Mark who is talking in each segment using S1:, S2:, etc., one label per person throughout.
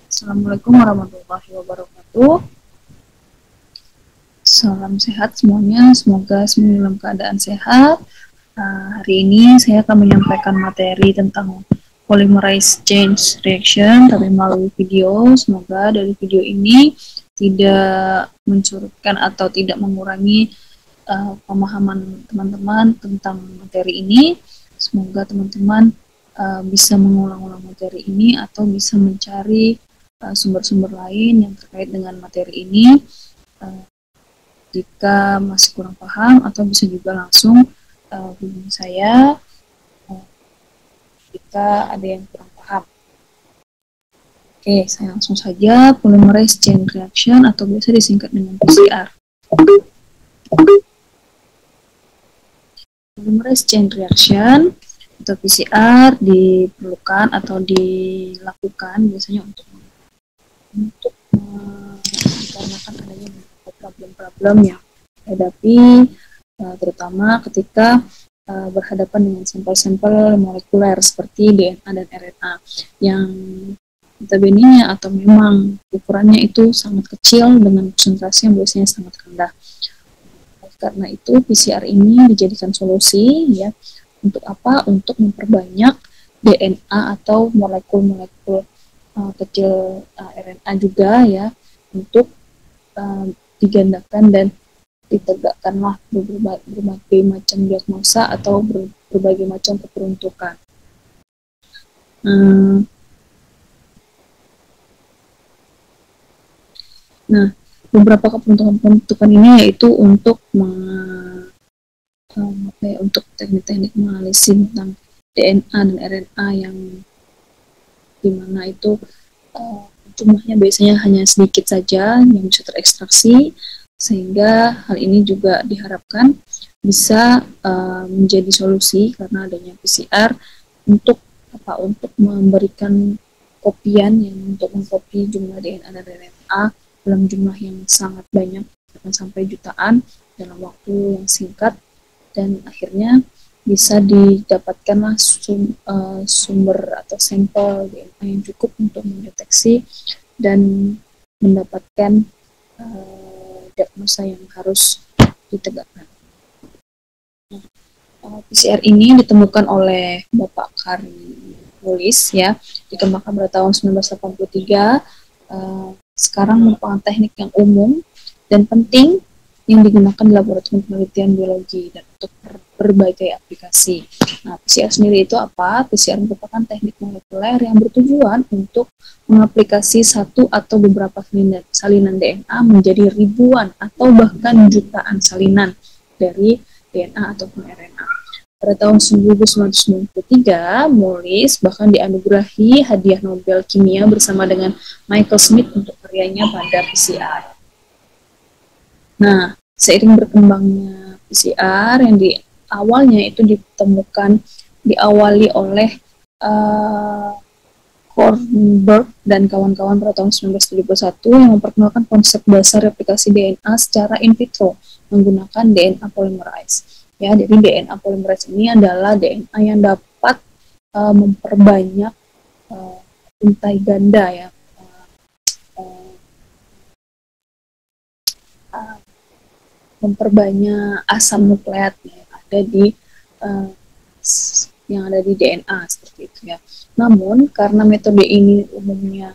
S1: Assalamualaikum warahmatullahi wabarakatuh. Salam sehat semuanya, semoga semua dalam keadaan sehat. Hari ini saya akan menyampaikan materi tentang polymerase chain reaction, tapi melalui video. Semoga dari video ini tidak mensurutkan atau tidak mengurangi pemahaman teman-teman tentang materi ini. Semoga teman-teman bisa mengulang-ulang materi ini atau bisa mencari sumber-sumber lain yang terkait dengan materi ini. Jika masih kurang paham atau bisa juga langsung hubungi saya jika ada yang kurang paham. Oke, saya langsung saja. Polymerase chain reaction atau biasa disingkat dengan PCR. Polymerase chain reaction atau PCR diperlukan atau dilakukan biasanya untuk dikarenakan adanya problem-problem yang dihadapi terutama ketika berhadapan dengan sampel-sampel molekuler seperti DNA dan RNA yang notabene atau memang ukurannya itu sangat kecil dengan konsentrasi yang biasanya sangat rendah. Karena itu PCR ini dijadikan solusi ya. Untuk apa? Untuk memperbanyak DNA atau molekul-molekul kecil RNA juga ya, untuk digandakan dan ditegakkanlah berbagai macam diagnosa atau berbagai macam keperuntukan. Nah, beberapa keperuntukan ini yaitu untuk untuk teknik-teknik menganalisis tentang DNA dan RNA yang dimana itu jumlahnya biasanya hanya sedikit saja yang bisa terekstraksi, sehingga hal ini juga diharapkan bisa menjadi solusi karena adanya PCR untuk memberikan kopian yang untuk mengkopi jumlah DNA dan RNA dalam jumlah yang sangat banyak, bahkan sampai jutaan dalam waktu yang singkat, dan akhirnya bisa didapatkanlah sumber atau sampel DNA yang cukup untuk mendeteksi dan mendapatkan diagnosa yang harus ditegakkan. PCR ini ditemukan oleh Bapak Kari Mullis ya, dikembangkan pada tahun 1983. Sekarang merupakan teknik yang umum dan penting yang digunakan di laboratorium penelitian biologi dan untuk berbagai aplikasi. Nah, PCR sendiri itu apa? PCR merupakan teknik molekuler yang bertujuan untuk mengaplikasi satu atau beberapa salinan DNA menjadi ribuan atau bahkan jutaan salinan dari DNA ataupun RNA. Pada tahun 1993, Mullis bahkan dianugerahi hadiah Nobel Kimia bersama dengan Michael Smith untuk karyanya pada PCR. Nah, seiring berkembangnya PCR yang di awalnya itu diawali oleh Kornberg dan kawan-kawan pada tahun 1971 yang memperkenalkan konsep dasar replikasi DNA secara in vitro menggunakan DNA polymerase. Ya, jadi DNA polymerase ini adalah DNA yang dapat memperbanyak intai ganda ya, memperbanyak asam nukleat yang ada di DNA seperti itu ya. Namun karena metode ini umumnya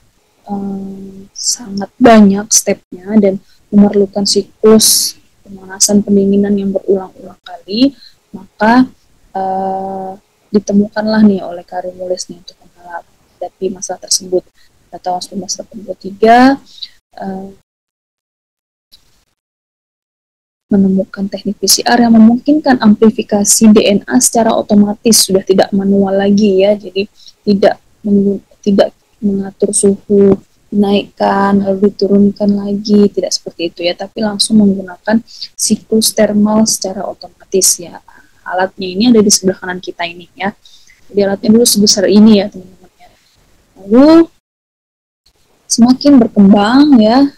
S1: sangat banyak stepnya dan memerlukan siklus pemanasan pendinginan yang berulang-ulang kali, maka ditemukanlah nih oleh Kari Mullis nih untuk menghadapi masalah tersebut. Pada tahun 1983 menemukan teknik PCR yang memungkinkan amplifikasi DNA secara otomatis, sudah tidak manual lagi ya, jadi tidak mengatur suhu, dinaikkan lalu diturunkan lagi, tidak seperti itu ya, tapi langsung menggunakan siklus termal secara otomatis ya. Alatnya ini ada di sebelah kanan kita ini ya, jadi alatnya dulu sebesar ini ya teman-teman ya. Lalu semakin berkembang ya,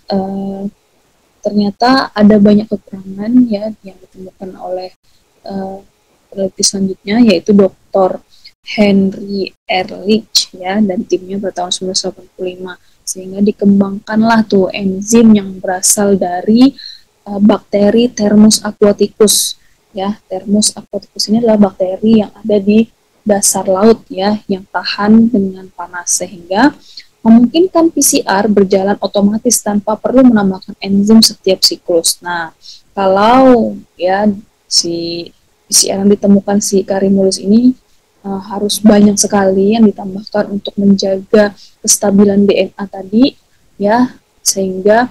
S1: ternyata ada banyak kekurangan ya yang ditemukan oleh peneliti selanjutnya, yaitu Dr. Henry Ehrlich ya dan timnya pada tahun 1985. sehingga dikembangkanlah tuh enzim yang berasal dari bakteri Thermus aquaticus. Ya, Thermus aquaticus ini adalah bakteri yang ada di dasar laut ya, yang tahan dengan panas sehingga memungkinkan PCR berjalan otomatis tanpa perlu menambahkan enzim setiap siklus. Nah, kalau ya si PCR yang ditemukan si Carimulus ini harus banyak sekali yang ditambahkan untuk menjaga kestabilan DNA tadi ya, sehingga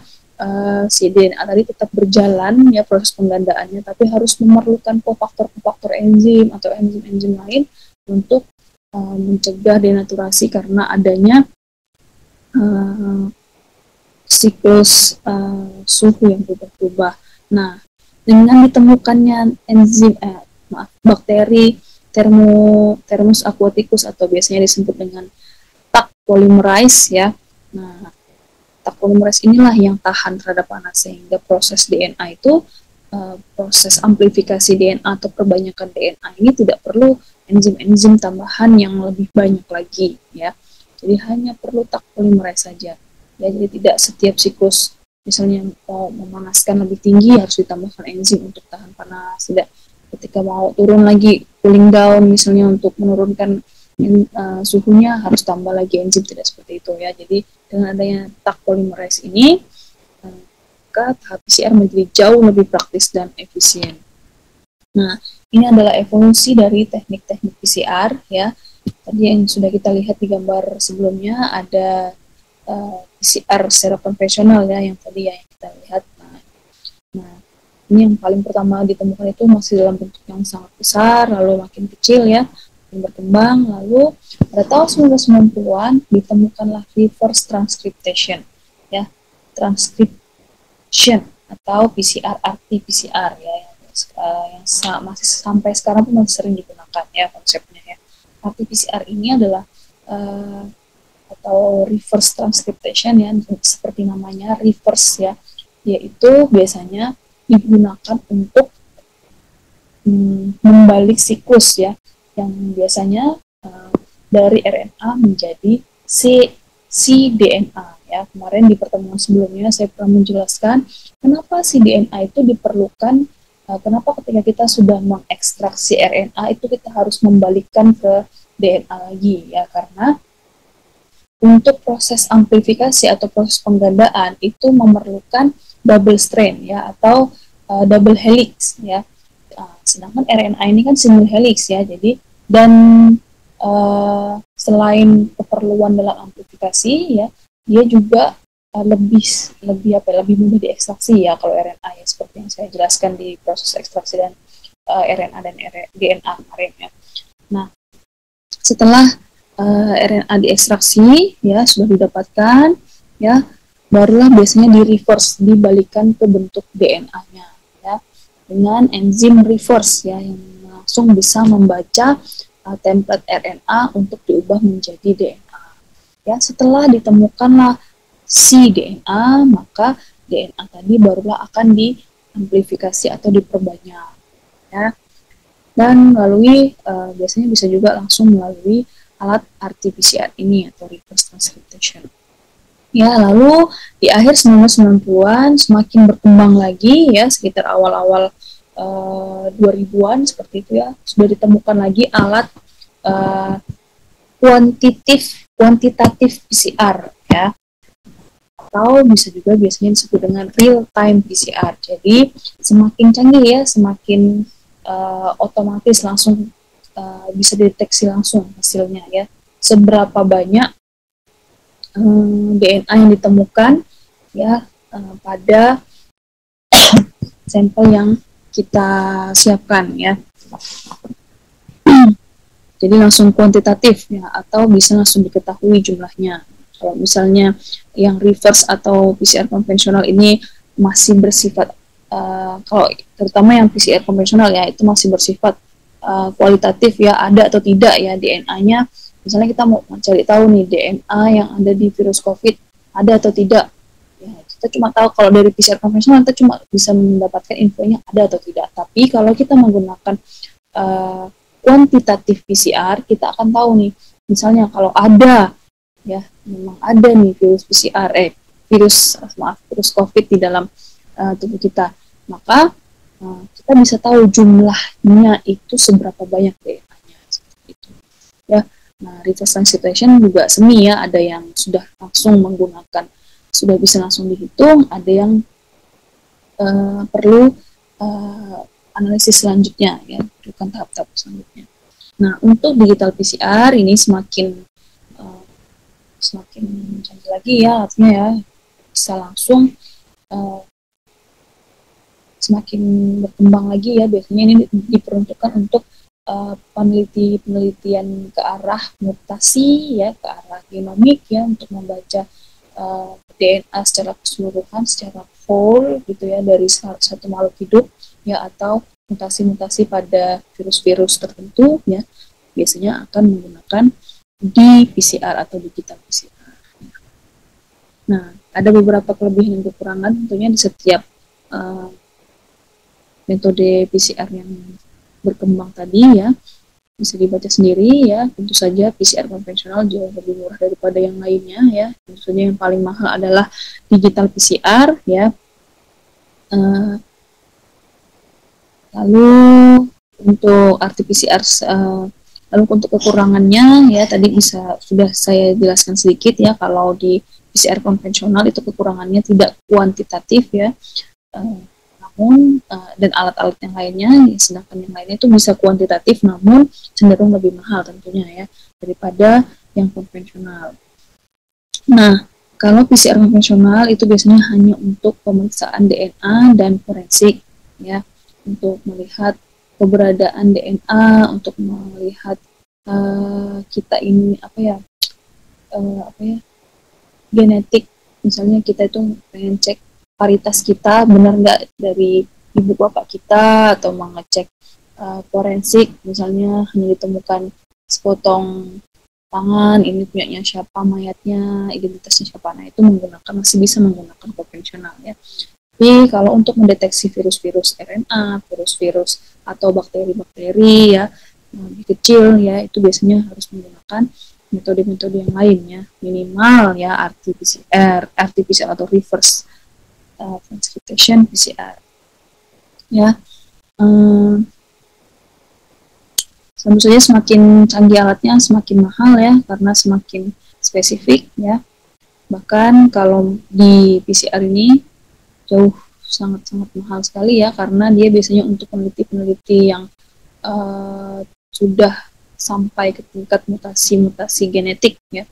S1: si DNA tadi tetap berjalan ya proses penggandaannya, tapi harus memerlukan kofaktor-kofaktor enzim atau enzim-enzim lain untuk mencegah denaturasi karena adanya siklus suhu yang berubah-ubah. Nah, dengan ditemukannya enzim bakteri Thermus aquaticus atau biasanya disebut dengan Taq polymerase ya. Nah, Taq polymerase inilah yang tahan terhadap panas sehingga proses DNA itu proses amplifikasi DNA atau perbanyakan DNA ini tidak perlu enzim-enzim tambahan yang lebih banyak lagi ya. Jadi hanya perlu Taq polymerase saja. Ya, jadi tidak setiap siklus misalnya mau memanaskan lebih tinggi harus ditambahkan enzim untuk tahan panas. Tidak, ketika mau turun lagi cooling down misalnya untuk menurunkan suhunya harus tambah lagi enzim, tidak seperti itu ya. Jadi dengan adanya Taq polymerase ini maka tahap PCR menjadi jauh lebih praktis dan efisien. Nah, ini adalah evolusi dari teknik-teknik PCR ya. Tadi yang sudah kita lihat di gambar sebelumnya ada PCR secara konvensional ya, yang tadi ya yang kita lihat. Nah, ini yang paling pertama ditemukan itu masih dalam bentuk yang sangat besar, lalu makin kecil ya, makin berkembang. Lalu pada tahun 1990-an ditemukanlah reverse transcriptation ya, transcription atau PCR RT-PCR ya, yang masih sampai sekarang pun masih sering digunakan ya konsepnya ya. RT-PCR ini adalah atau reverse transcriptation ya, seperti namanya reverse ya, yaitu biasanya digunakan untuk membalik siklus ya, yang biasanya dari RNA menjadi cDNA ya. Kemarin di pertemuan sebelumnya saya pernah menjelaskan kenapa cDNA itu diperlukan, kenapa ketika kita sudah mengekstraksi RNA itu kita harus membalikkan ke DNA lagi ya, karena untuk proses amplifikasi atau proses penggandaan itu memerlukan double strand ya, atau double helix ya. Sedangkan RNA ini kan single helix ya. Jadi dan selain keperluan dalam amplifikasi ya, dia juga lebih mudah diekstraksi ya kalau RNA ya, seperti yang saya jelaskan di proses ekstraksi dan RNA dan DNA kemarin ya. Nah, setelah RNA diekstraksi ya, sudah didapatkan ya, barulah biasanya di reverse, dibalikan ke bentuk DNA-nya ya, dengan enzim reverse ya, yang langsung bisa membaca template RNA untuk diubah menjadi DNA ya. Setelah ditemukanlah cDNA, maka DNA tadi barulah akan diamplifikasi atau diperbanyak ya, dan melalui biasanya bisa juga langsung melalui alat RT-PCR ini atau reverse transcription. Ya, lalu di akhir 1990-an semakin berkembang lagi ya, sekitar awal-awal 2000-an seperti itu ya, sudah ditemukan lagi alat kuantitatif PCR ya, atau bisa juga biasanya disebut dengan real time PCR. Jadi semakin canggih ya, semakin otomatis langsung bisa dideteksi langsung hasilnya ya, seberapa banyak DNA yang ditemukan ya pada sampel yang kita siapkan ya. Jadi langsung kuantitatif ya, atau bisa langsung diketahui jumlahnya. Kalau misalnya yang reverse atau PCR konvensional ini masih bersifat kalau terutama yang PCR konvensional ya, itu masih bersifat kualitatif ya, ada atau tidak ya DNA-nya. Misalnya kita mau mencari tahu nih DNA yang ada di virus COVID ada atau tidak. Ya, kita cuma tahu kalau dari PCR konvensional kita cuma bisa mendapatkan infonya ada atau tidak. Tapi kalau kita menggunakan kuantitatif PCR, kita akan tahu nih, misalnya kalau ada ya memang ada nih virus PCR, virus COVID di dalam tubuh kita, maka kita bisa tahu jumlahnya itu seberapa banyak DNA-nya seperti itu. Ya, nah reverse transcription juga semi ya, ada yang sudah langsung menggunakan, sudah bisa langsung dihitung, ada yang perlu analisis selanjutnya ya, bukan tahap-tahap selanjutnya. Nah, untuk digital PCR ini semakin canggih lagi ya, artinya ya bisa langsung semakin berkembang lagi ya. Biasanya ini diperuntukkan untuk penelitian ke arah mutasi ya, ke arah genomik ya, untuk membaca DNA secara keseluruhan, secara whole gitu ya, dari satu makhluk hidup ya, atau mutasi-mutasi pada virus-virus tertentu ya, biasanya akan menggunakan di PCR atau digital PCR. Nah, ada beberapa kelebihan dan kekurangan tentunya di setiap metode PCR yang berkembang tadi ya, bisa dibaca sendiri ya. Tentu saja PCR konvensional jauh lebih murah daripada yang lainnya ya. Tentu saja yang paling mahal adalah digital PCR ya. Lalu untuk RT-PCR, lalu untuk kekurangannya ya tadi sudah saya jelaskan sedikit ya. Kalau di PCR konvensional itu kekurangannya tidak kuantitatif ya, namun dan alat-alat yang lainnya, sedangkan yang lainnya itu bisa kuantitatif namun cenderung lebih mahal tentunya ya daripada yang konvensional. Nah, kalau PCR konvensional itu biasanya hanya untuk pemeriksaan DNA dan forensik ya, untuk melihat keberadaan DNA, untuk melihat kita ini genetik, misalnya kita itu pengen cek paritas kita benar nggak dari ibu bapak kita, atau mengecek forensik, misalnya hanya ditemukan sepotong tangan, ini punyanya siapa, mayatnya, identitasnya siapa, nah itu masih bisa menggunakan konvensional ya. Tapi kalau untuk mendeteksi virus-virus RNA, virus-virus atau bakteri-bakteri ya lebih kecil ya, itu biasanya harus menggunakan metode-metode yang lainnya, minimal ya RT-PCR atau reverse transcription PCR ya. Tentu saja semakin canggih alatnya semakin mahal ya, karena semakin spesifik ya. Bahkan kalau di PCR ini jauh sangat-sangat mahal sekali ya, karena dia biasanya untuk peneliti-peneliti yang sudah sampai ke tingkat mutasi-mutasi genetik ya,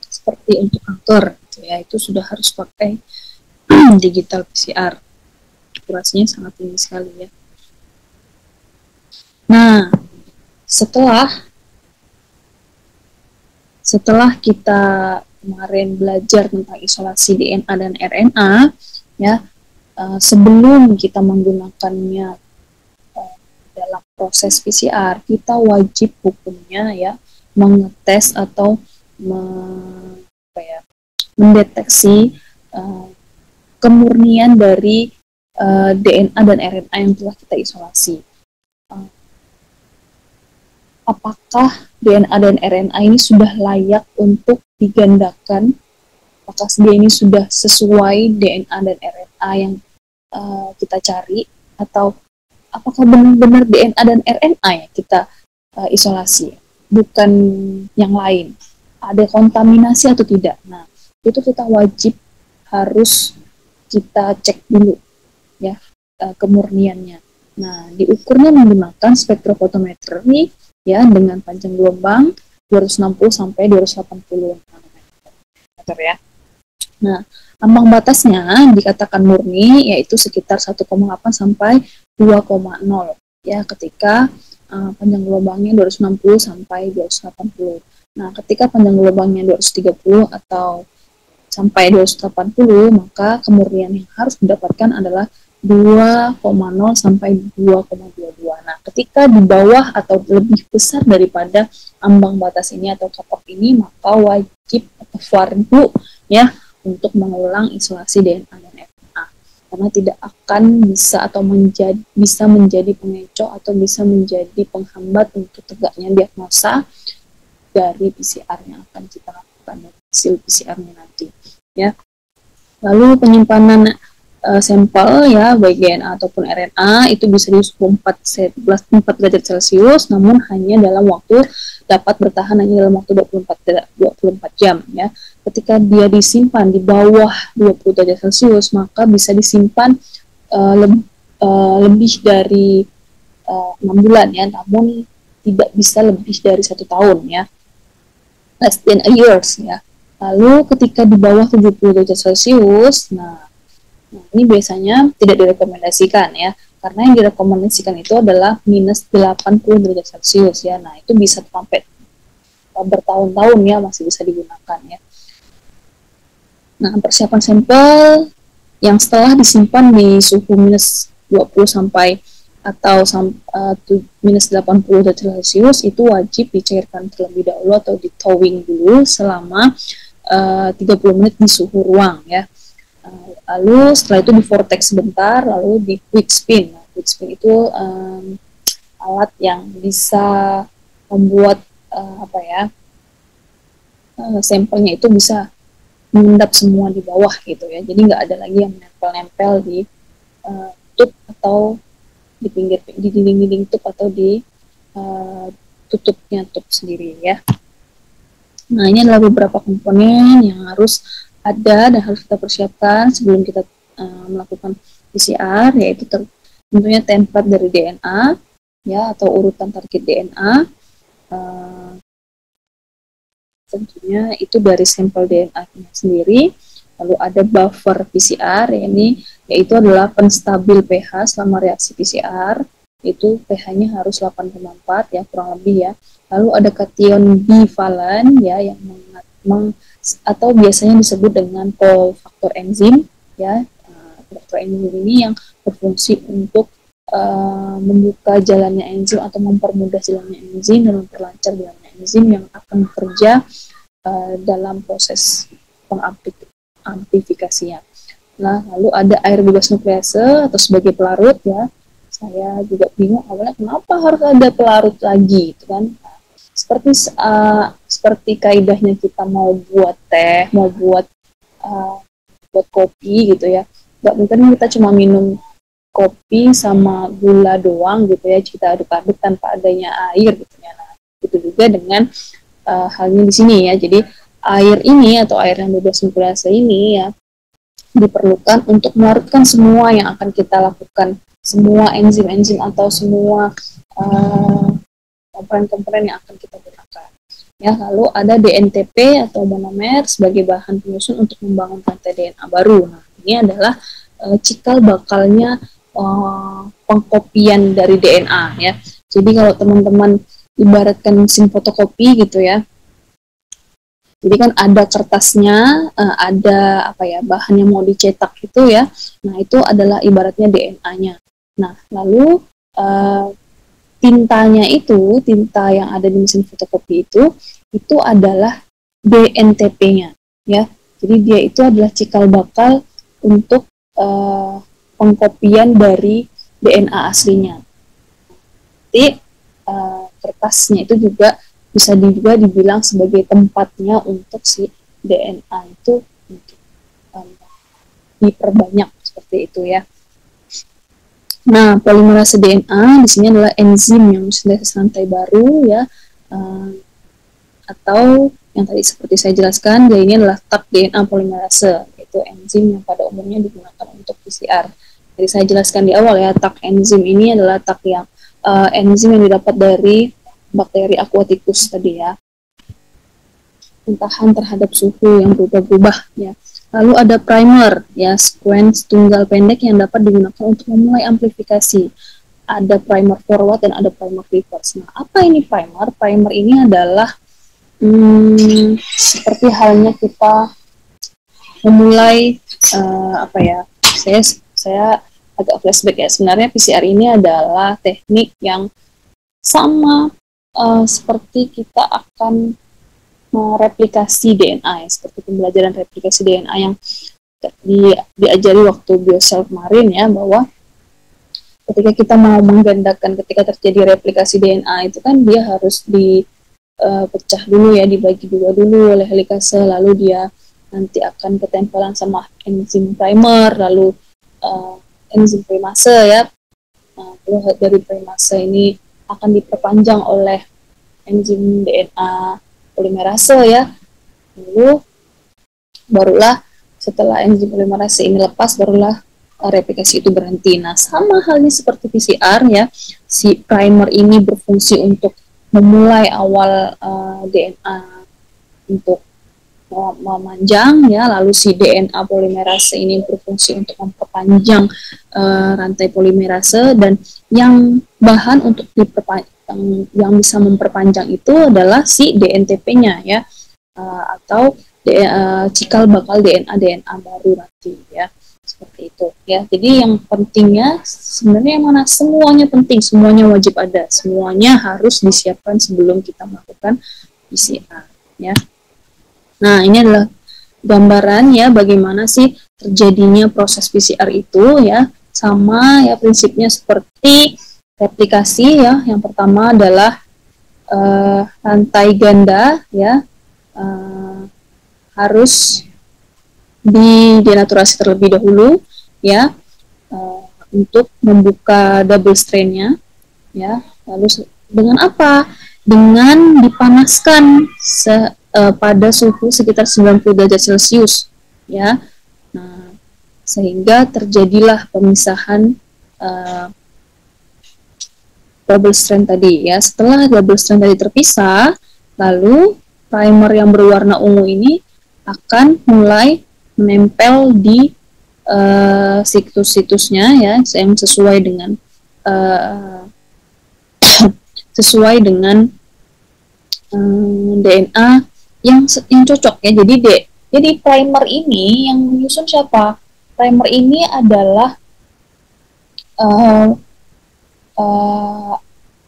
S1: seperti untuk kanker gitu ya, itu sudah harus pakai digital PCR, akurasinya sangat tinggi sekali ya. Nah, setelah kita kemarin belajar tentang isolasi DNA dan RNA ya, sebelum kita menggunakannya dalam proses PCR, kita wajib hukumnya ya mengetes atau mendeteksi kemurnian dari DNA dan RNA yang telah kita isolasi. Apakah DNA dan RNA ini sudah layak untuk digandakan? Apakah dia ini sudah sesuai DNA dan RNA yang kita cari, atau apakah benar-benar DNA dan RNA yang kita isolasi, bukan yang lain? Ada kontaminasi atau tidak? Nah, itu kita wajib harus kita cek dulu ya kemurniannya. Nah, diukurnya menggunakan spektrofotometri ya, dengan panjang gelombang 260 sampai 280 nanometer ya. Nah, ambang batasnya dikatakan murni yaitu sekitar 1,8 sampai 2,0 ya, ketika panjang gelombangnya 260 sampai 280. Nah, ketika panjang gelombangnya 230 atau sampai 280, maka kemurnian yang harus didapatkan adalah 2,0 sampai 2,22. Nah, ketika di bawah atau lebih besar daripada ambang batas ini atau cut-off ini, maka wajib atau fardu ya untuk mengulang isolasi DNA dan RNA, karena tidak akan bisa atau bisa menjadi pengecoh atau bisa menjadi penghambat untuk tegaknya diagnosa dari PCR yang akan kita lakukan. menggunakan hasil PCR-nya nanti, ya. Lalu penyimpanan sampel ya baik DNA ataupun RNA itu bisa di suhu 4 derajat Celcius, namun hanya dalam waktu dapat bertahan hanya dalam waktu 24 jam ya. Ketika dia disimpan di bawah 20 derajat Celcius, maka bisa disimpan lebih dari 6 bulan ya, namun tidak bisa lebih dari 1 tahun ya, less than a years ya. Lalu ketika di bawah 70 derajat Celcius, nah ini biasanya tidak direkomendasikan ya, karena yang direkomendasikan itu adalah minus 80 derajat Celcius ya. Nah itu bisa sampai bertahun-tahun ya masih bisa digunakan ya. Nah persiapan sampel yang setelah disimpan di suhu minus 20 sampai atau minus 80 derajat Celcius itu wajib dicairkan terlebih dahulu atau di thawing dulu selama 30 menit di suhu ruang ya. Lalu setelah itu di vortex sebentar, lalu di quick spin. Nah, quick spin itu alat yang bisa membuat sampelnya itu bisa mengendap semua di bawah gitu ya. Jadi nggak ada lagi yang nempel-nempel di tube atau di dinding-dinding tube atau di tutupnya tube sendiri ya. Nah ini adalah beberapa komponen yang harus ada dan harus kita persiapkan sebelum kita melakukan PCR, yaitu tentunya template dari DNA ya atau urutan target DNA, tentunya itu dari sampel DNA-nya sendiri. Lalu ada buffer PCR, yaitu adalah penstabil pH selama reaksi PCR, itu pH-nya harus 8,4 ya kurang lebih ya. Lalu ada kation bivalen ya yang atau biasanya disebut dengan cofaktor enzim ya. Faktor enzim ini yang berfungsi untuk membuka jalannya enzim atau mempermudah jalannya enzim dan memperlancar jalannya enzim yang akan bekerja dalam proses pengamplifikasinya. Nah, lalu ada air bebas nuklease atau sebagai pelarut ya. Saya juga bingung awalnya kenapa harus ada pelarut lagi itu kan. Seperti kaidahnya kita mau buat teh, mau buat kopi gitu ya. Gak mungkin kita cuma minum kopi sama gula doang gitu ya, kita aduk-aduk tanpa adanya air gitu ya. Nah, itu juga dengan halnya di sini ya. Jadi air ini atau air yang bebas nuklease ini ya diperlukan untuk melarutkan semua yang akan kita lakukan, semua enzim-enzim atau semua komponen-komponen yang akan kita gunakan. Ya, lalu ada DNTP atau monomer sebagai bahan penyusun untuk membangun rantai DNA baru. Nah, ini adalah cikal bakalnya pengkopian dari DNA ya. Jadi kalau teman-teman ibaratkan mesin fotokopi gitu ya. Jadi kan ada kertasnya, ada bahan yang mau dicetak itu ya. Nah, itu adalah ibaratnya DNA-nya. Nah, lalu tintanya itu, tinta yang ada di mesin fotokopi itu adalah DNTP-nya ya. Jadi dia itu adalah cikal bakal untuk pengkopian dari DNA aslinya. Jadi kertasnya itu juga bisa juga dibilang sebagai tempatnya untuk si DNA itu untuk diperbanyak seperti itu ya. Nah, polimerase DNA di sini adalah enzim yang sintesis rantai baru ya, atau yang tadi seperti saya jelaskan, dia ini adalah Taq DNA polimerase, yaitu enzim yang pada umumnya digunakan untuk PCR. Jadi saya jelaskan di awal ya, Taq enzim ini adalah Taq yang enzim yang didapat dari bakteri Aquaticus tadi ya, tahan terhadap suhu yang berubah-ubah ya. Lalu ada primer ya, sequence tunggal pendek yang dapat digunakan untuk memulai amplifikasi. Ada primer forward dan ada primer reverse. Nah, apa ini primer? Primer ini adalah seperti halnya kita memulai saya agak flashback ya. Sebenarnya PCR ini adalah teknik yang sama seperti kita akan mereplikasi DNA ya, seperti pembelajaran replikasi DNA yang diajari waktu biosel kemarin ya, bahwa ketika kita mau menggandakan, ketika terjadi replikasi DNA itu kan dia harus pecah dulu ya, dibagi dua dulu oleh helikase, lalu dia nanti akan ketempelan sama enzim primer, lalu enzim primase ya. Nah, dari primase ini akan diperpanjang oleh enzim DNA polimerase ya. Lalu barulah setelah enzim polimerase ini lepas, barulah replikasi itu berhenti. Nah, sama halnya seperti PCR ya, si primer ini berfungsi untuk memulai awal DNA untuk memanjang ya, lalu si DNA polimerase ini berfungsi untuk memperpanjang rantai polimerase, dan yang bahan untuk yang bisa memperpanjang itu adalah si DNTP-nya ya, atau cikal bakal DNA baru nanti ya, seperti itu ya. Jadi yang pentingnya sebenarnya yang mana, semuanya penting, semuanya wajib ada, semuanya harus disiapkan sebelum kita melakukan PCR ya. Nah, ini adalah gambaran ya bagaimana sih terjadinya proses PCR itu ya. Sama ya prinsipnya seperti replikasi ya. Yang pertama adalah rantai ganda ya, harus didenaturasi terlebih dahulu ya, untuk membuka double strand-nya ya. Lalu dengan apa? Dengan dipanaskan pada suhu sekitar 90 derajat Celcius ya. Nah, sehingga terjadilah pemisahan double strand tadi ya. Setelah double strand tadi terpisah, lalu primer yang berwarna ungu ini akan mulai menempel di situs-situsnya ya, yang sesuai dengan DNA yang cocok ya. Jadi primer ini yang menyusun siapa? Primer ini adalah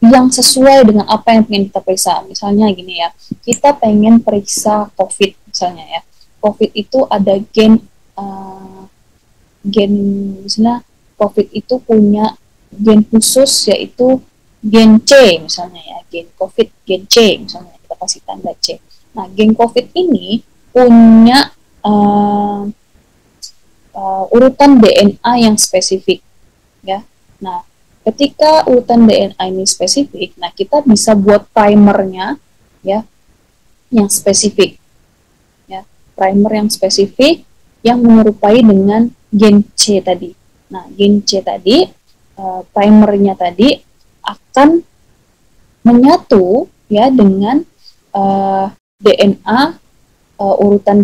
S1: yang sesuai dengan apa yang ingin kita periksa. Misalnya gini ya, kita pengen periksa COVID misalnya ya. COVID itu ada gen misalnya COVID itu punya gen khusus, yaitu gen C misalnya ya, gen COVID, gen C misalnya, kita kasih tanda C. Nah, gen COVID ini punya urutan DNA yang spesifik ya. Nah, ketika urutan DNA ini spesifik, nah kita bisa buat primernya ya yang spesifik ya, primer yang spesifik yang menyerupai dengan gen C tadi. Nah, gen C tadi primernya tadi akan menyatu ya dengan DNA urutan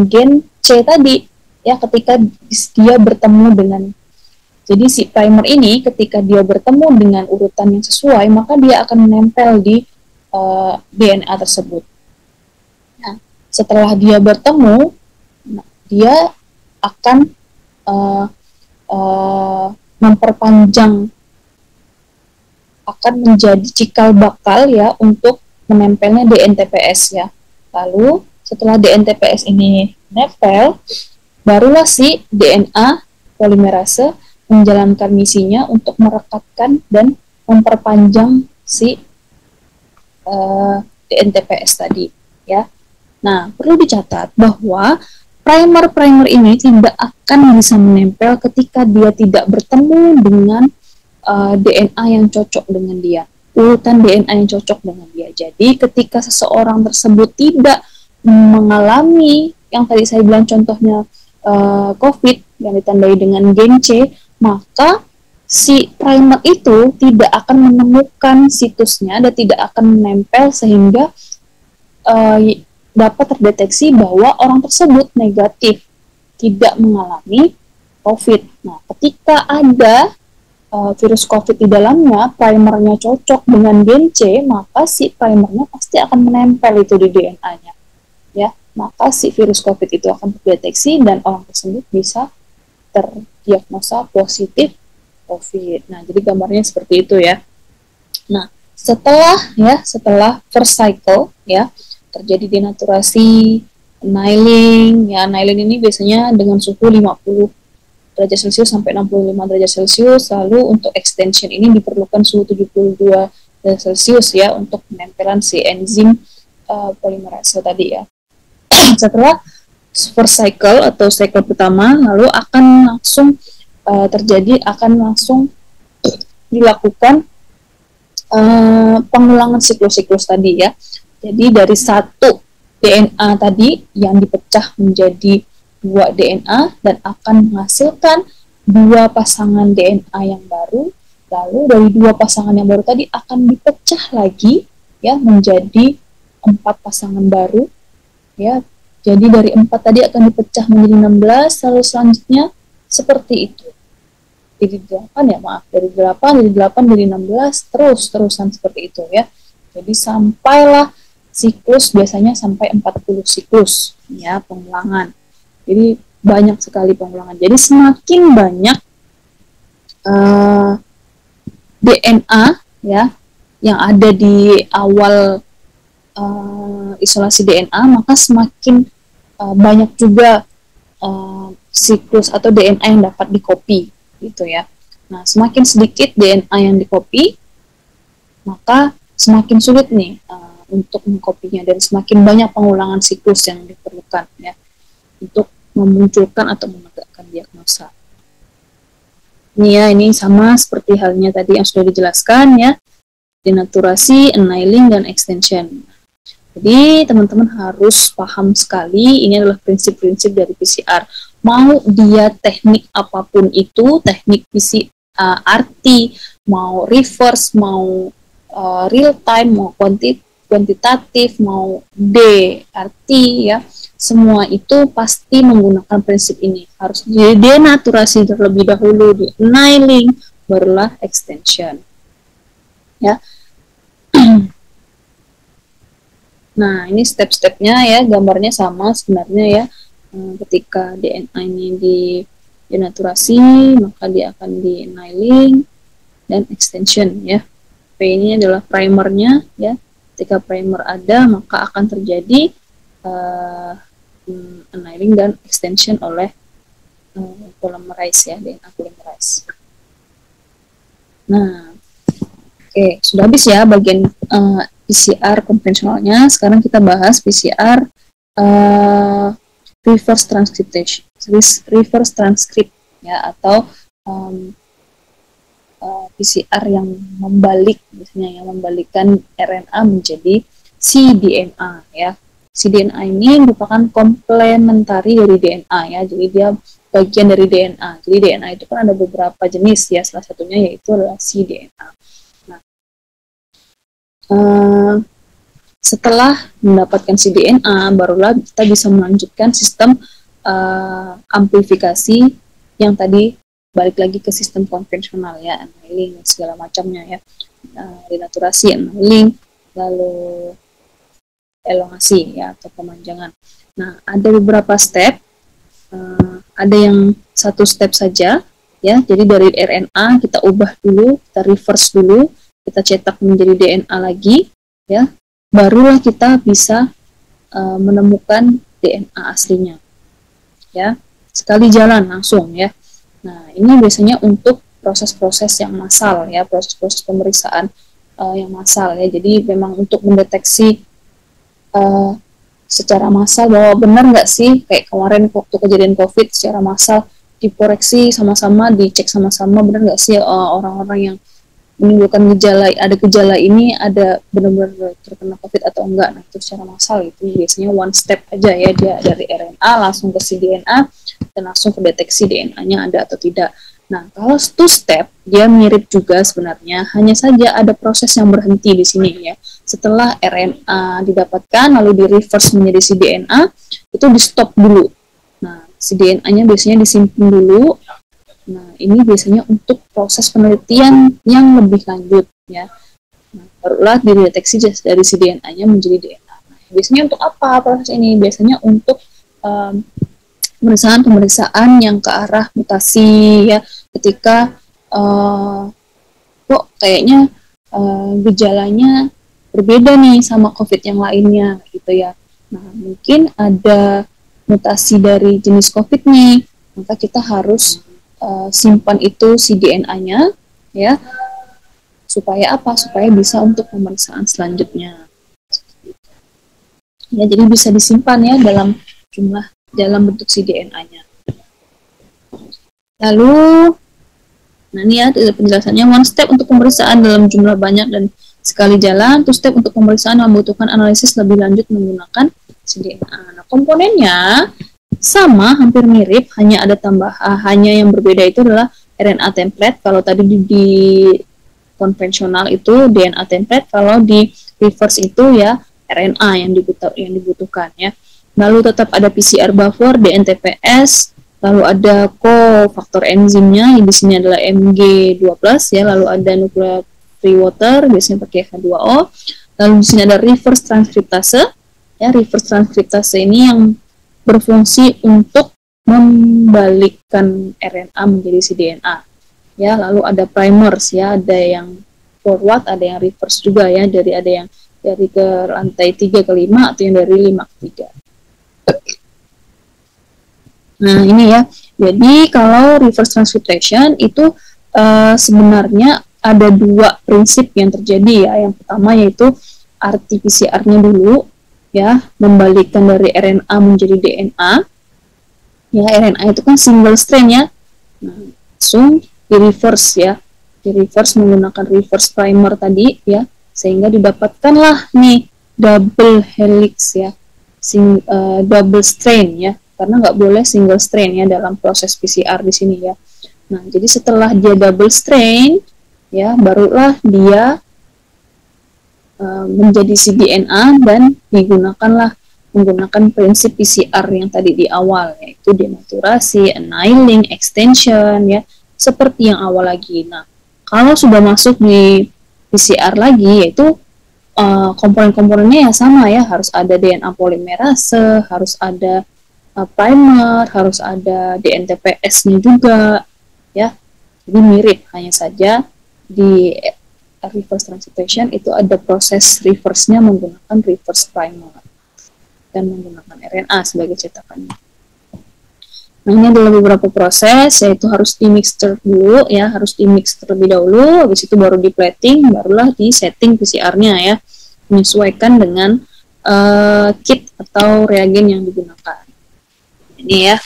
S1: gen C tadi ya, ketika dia bertemu dengan, jadi si primer ini ketika dia bertemu dengan urutan yang sesuai, maka dia akan menempel di DNA tersebut. Nah, setelah dia bertemu, dia akan memperpanjang, akan menjadi cikal bakal ya untuk menempelnya DNTPS ya. Lalu setelah DNTPS ini nempel, barulah si DNA polimerase menjalankan misinya untuk merekatkan dan memperpanjang si DNTPS tadi ya. Nah, perlu dicatat bahwa primer ini tidak akan bisa menempel ketika dia tidak bertemu dengan DNA yang cocok dengan dia, urutan DNA yang cocok dengan dia. Jadi ketika seseorang tersebut tidak mengalami yang tadi saya bilang contohnya COVID yang ditandai dengan gen C, maka si primer itu tidak akan menemukan situsnya dan tidak akan menempel, sehingga dapat terdeteksi bahwa orang tersebut negatif, tidak mengalami COVID. Nah, ketika ada virus COVID di dalamnya, primernya cocok dengan gen C, maka si primernya pasti akan menempel itu di DNA-nya. Ya, maka si virus COVID itu akan terdeteksi dan orang tersebut bisa terdiagnosa positif COVID. Nah, jadi gambarnya seperti itu ya. Nah, setelah first cycle ya, terjadi denaturasi, annealing. Ya, annealing ini biasanya dengan suhu 50 derajat Celcius sampai 65 derajat Celcius. Lalu untuk extension ini diperlukan suhu 72 Celcius ya untuk penempelan si enzim polimerase tadi ya. Setelah super cycle atau cycle pertama, lalu akan langsung akan langsung dilakukan pengulangan siklus-siklus tadi ya. Jadi dari satu DNA tadi yang dipecah menjadi 2 DNA dan akan menghasilkan 2 pasangan DNA yang baru. Lalu dari 2 pasangan yang baru tadi akan dipecah lagi ya menjadi 4 pasangan baru ya. Jadi dari 4 tadi akan dipecah menjadi 16, lalu selanjutnya seperti itu. Jadi 8 ya, maaf, dari 8 jadi 16, terusan seperti itu ya. Jadi sampailah siklus, biasanya sampai 40 siklus ya pengulangan. Jadi banyak sekali pengulangan. Jadi semakin banyak DNA ya yang ada di awal isolasi DNA, maka semakin banyak juga siklus atau DNA yang dapat dikopi gitu ya. Nah, semakin sedikit DNA yang dikopi, maka semakin sulit nih untuk mengkopinya, dan semakin banyak pengulangan siklus yang diperlukan ya untuk memunculkan atau menegakkan diagnosa. Ini ya, ini sama seperti halnya tadi yang sudah dijelaskan ya, denaturasi, annealing, dan extension. Jadi teman-teman harus paham sekali, ini adalah prinsip-prinsip dari PCR. Mau dia teknik apapun itu, teknik PCR, RT, mau reverse, mau real time, mau kuantitatif, mau DRT ya, semua itu pasti menggunakan prinsip ini. Harus denaturasi terlebih dahulu, di annealing, barulah extension ya. Nah, ini step-stepnya ya, gambarnya sama sebenarnya ya. Ketika DNA ini denaturasi, maka dia akan di annealing dan extension ya. P ini adalah primernya ya. Ketika primer ada, maka akan terjadi annealing dan extension oleh polymerase ya, DNA polymerase. Nah, oke, sudah habis ya bagian PCR konvensionalnya. Sekarang kita bahas PCR reverse transcript ya, atau PCR yang membalik, misalnya yang membalikkan RNA menjadi cDNA ya. cDNA ini merupakan komplementari dari DNA ya, jadi dia bagian dari DNA. Jadi DNA itu kan ada beberapa jenis ya, salah satunya yaitu adalah cDNA. Nah, setelah mendapatkan cDNA, barulah kita bisa melanjutkan sistem amplifikasi yang tadi balik lagi ke sistem konvensional ya, annealing segala macamnya ya, denaturasi, annealing, lalu elongasi ya atau pemanjangan. Nah, ada beberapa step, ada yang satu step saja ya, jadi dari RNA kita ubah dulu, kita reverse dulu, kita cetak menjadi DNA lagi ya, barulah kita bisa menemukan DNA aslinya ya, sekali jalan langsung ya. Nah, ini biasanya untuk proses-proses yang massal ya, proses-proses pemeriksaan yang massal ya. Jadi memang untuk mendeteksi secara massal bahwa benar nggak sih, kayak kemarin waktu kejadian COVID secara massal dikoreksi sama-sama, dicek sama-sama benar nggak sih orang-orang yang menimbulkan ada gejala ini ada benar-benar terkena COVID atau enggak. Nah, itu secara massal itu biasanya one step aja ya, dia dari RNA langsung ke cDNA dan langsung ke deteksi DNA-nya ada atau tidak. Nah, kalau two step dia mirip juga sebenarnya, hanya saja ada proses yang berhenti di sini ya. Setelah RNA didapatkan lalu di reverse menjadi cDNA, itu di stop dulu. Nah, cDNA-nya biasanya disimpan dulu. Nah, ini biasanya untuk proses penelitian yang lebih lanjut ya. Nah, barulah dideteksi dari cDNA-nya menjadi DNA. Nah, biasanya untuk apa proses ini? Biasanya untuk pemeriksaan yang ke arah mutasi ya, ketika kok kayaknya gejalanya berbeda nih sama COVID yang lainnya gitu ya. Nah, mungkin ada mutasi dari jenis COVID nih, maka kita harus simpan itu cDNA-nya ya, Supaya apa? Supaya bisa untuk pemeriksaan selanjutnya. Ya, jadi bisa disimpan ya dalam bentuk si DNA-nya. Lalu, nah ini ya penjelasannya, one step untuk pemeriksaan dalam jumlah banyak dan sekali jalan, two step untuk pemeriksaan membutuhkan analisis lebih lanjut menggunakan si DNA. Nah, komponennya sama, hampir mirip, hanya ada hanya yang berbeda itu adalah RNA template. Kalau tadi di konvensional itu DNA template, kalau di reverse itu ya RNA yang dibutuhkan ya. Lalu tetap ada PCR buffer, DNTPS, lalu ada cofactor enzimnya, di sini adalah Mg2+, ya, lalu ada nuclear free water, biasanya pakai H2O. Lalu di sini ada reverse transkriptase, ya, reverse transkriptase ini yang berfungsi untuk membalikkan RNA menjadi si DNA. Ya, lalu ada primers, ya, ada yang forward, ada yang reverse juga ya, ada yang dari ke lantai 3 ke 5 atau yang dari 5 ke 3. Nah, ini ya. Jadi kalau reverse transcriptation itu sebenarnya ada dua prinsip yang terjadi ya. Yang pertama yaitu RT-PCR-nya dulu ya, membalikkan dari RNA menjadi DNA. Ya, RNA itu kan single strand ya. Nah, langsung di reverse ya. Di reverse menggunakan reverse primer tadi ya, sehingga didapatkanlah nih double helix ya. Double strand ya, karena nggak boleh single strand ya dalam proses PCR di sini ya. Nah, jadi setelah dia double strand ya, barulah dia menjadi cDNA dan menggunakan prinsip PCR yang tadi di awal, yaitu denaturasi, annealing, extension ya, seperti yang awal lagi. Nah, kalau sudah masuk di PCR lagi, yaitu komponen-komponennya ya sama ya, harus ada DNA polimerase, harus ada primer, harus ada DNTPS-nya juga ya. Jadi mirip, hanya saja di reverse transcription itu ada proses reverse-nya menggunakan reverse primer dan menggunakan RNA sebagai cetakannya. Nah, ini adalah beberapa proses, yaitu harus di mixture dulu ya, harus di mix terlebih dahulu, habis itu baru di plating, barulah di setting PCR-nya ya, menyesuaikan dengan kit atau reagen yang digunakan. Ini ya,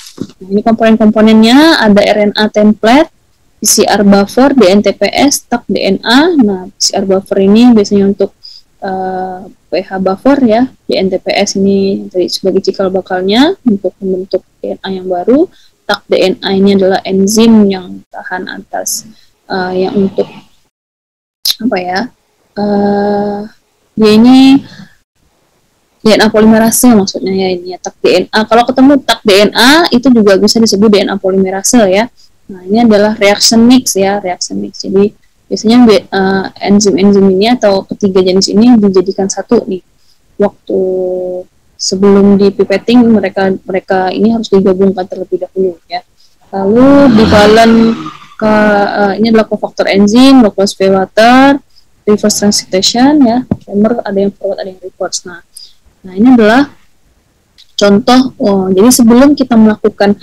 S1: nah, ini komponen-komponennya, ada RNA template, PCR buffer, DNTPS, tag DNA. Nah, PCR buffer ini biasanya untuk pH buffer ya, DNTPS ini sebagai cikal bakalnya untuk membentuk DNA yang baru. Tag DNA ini adalah enzim yang tahan atas yang untuk apa ya? Dia ini DNA polimerase maksudnya ya, ini ya, tag DNA. Kalau ketemu tag DNA itu juga bisa disebut DNA polimerase ya. Nah, ini adalah reaction mix ya, reaction mix. Jadi biasanya enzim-enzim ini atau ketiga jenis ini dijadikan satu nih. Waktu sebelum dipipetting mereka ini harus digabungkan terlebih dahulu ya. Lalu di balen ke ini adalah cofactor enzim, locus free water, reverse transcription ya. Primer ada yang forward, ada yang reverse. Nah, ini adalah contoh. Jadi sebelum kita melakukan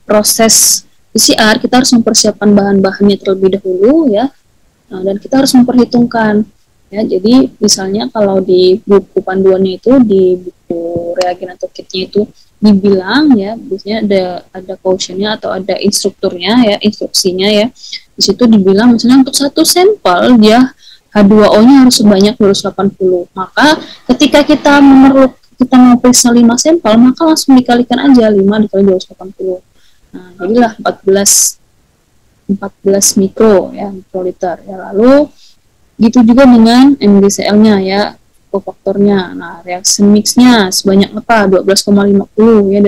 S1: proses PCR, kita harus mempersiapkan bahan-bahannya terlebih dahulu ya, dan kita harus memperhitungkan ya. Jadi misalnya kalau di buku panduannya itu, di buku reagen atau kitnya itu dibilang ya, biasanya ada cautionnya atau ada instrukturnya ya, instruksinya ya. Di situ dibilang misalnya untuk satu sampel dia H2O-nya harus sebanyak 280. Maka ketika kita mau periksa 5 sampel, maka langsung dikalikan aja 5 dikali 280. Nah, jadilah 14 mikro ya, mikroliter ya. Lalu gitu juga dengan MgCl-nya ya, cofaktornya. Nah, reaction mix-nya sebanyak apa? 12,50 ya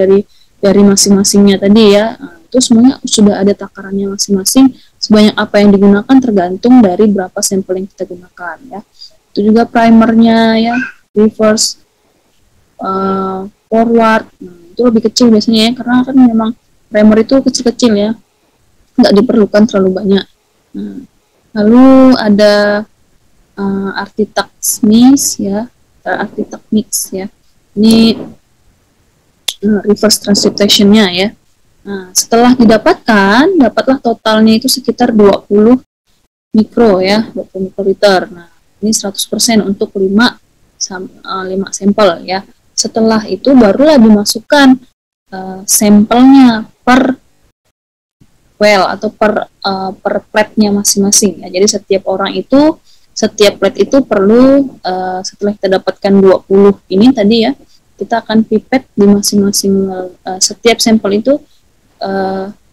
S1: dari masing-masingnya tadi ya. Nah, itu semuanya sudah ada takarannya masing-masing. Sebanyak apa yang digunakan tergantung dari berapa sampel yang kita gunakan ya. Itu juga primernya ya, reverse, forward. Nah, itu lebih kecil biasanya ya, karena kan memang primer itu kecil-kecil ya, nggak diperlukan terlalu banyak. Nah, lalu ada artitax mix ya, artitax mix ya. Ini reverse transcription-nya ya. Nah, setelah dapatlah totalnya itu sekitar 20 mikro ya, 20 mikroliter. Nah, ini 100% untuk 5 sampel ya. Setelah itu barulah dimasukkan sampelnya per well atau per plate-nya masing-masing ya. Jadi setiap orang itu, setiap plate itu perlu setelah kita dapatkan 20 ini tadi ya, kita akan pipet di masing-masing setiap sampel itu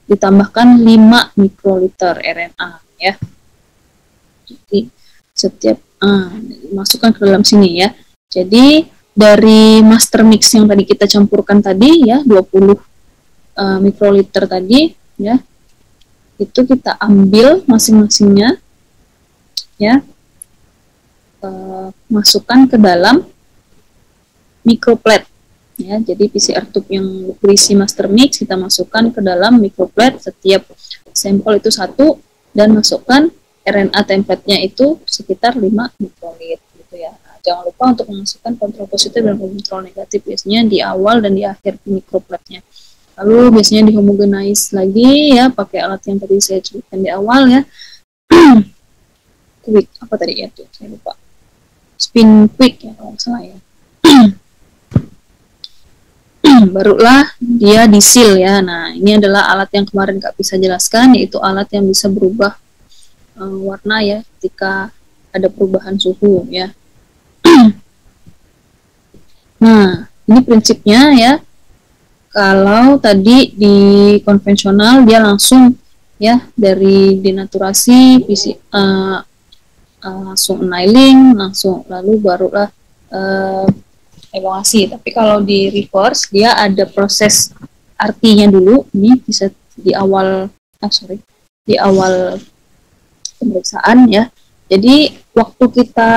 S1: ditambahkan 5 mikroliter RNA ya. Jadi setiap masukkan ke dalam sini ya. Jadi dari master mix yang tadi kita campurkan tadi ya, 20 mikroliter tadi ya, itu kita ambil masing-masingnya ya, masukkan ke dalam microplate ya. Jadi PCR tube yang berisi master mix kita masukkan ke dalam microplate, setiap sampel itu satu, dan masukkan RNA template-nya itu sekitar 5 mikrolit gitu ya. Nah, jangan lupa untuk memasukkan kontrol positif dan kontrol negatif biasanya di awal dan di akhir microplate-nya. Lalu biasanya dihomogenize lagi ya pakai alat yang tadi saya sebutkan di awal ya. Quick apa tadi ya tuh, saya lupa. Spin quick ya kalau salah ya. Barulah dia di seal ya. Nah, ini adalah alat yang kemarin Kak bisa jelaskan, yaitu alat yang bisa berubah warna ya ketika ada perubahan suhu ya. Nah, ini prinsipnya ya. Kalau tadi di konvensional dia langsung ya dari denaturasi langsung annealing, langsung lalu barulah elongasi. Tapi kalau di reverse dia ada proses artinya dulu. Ini bisa di awal di awal pemeriksaan ya. Jadi waktu kita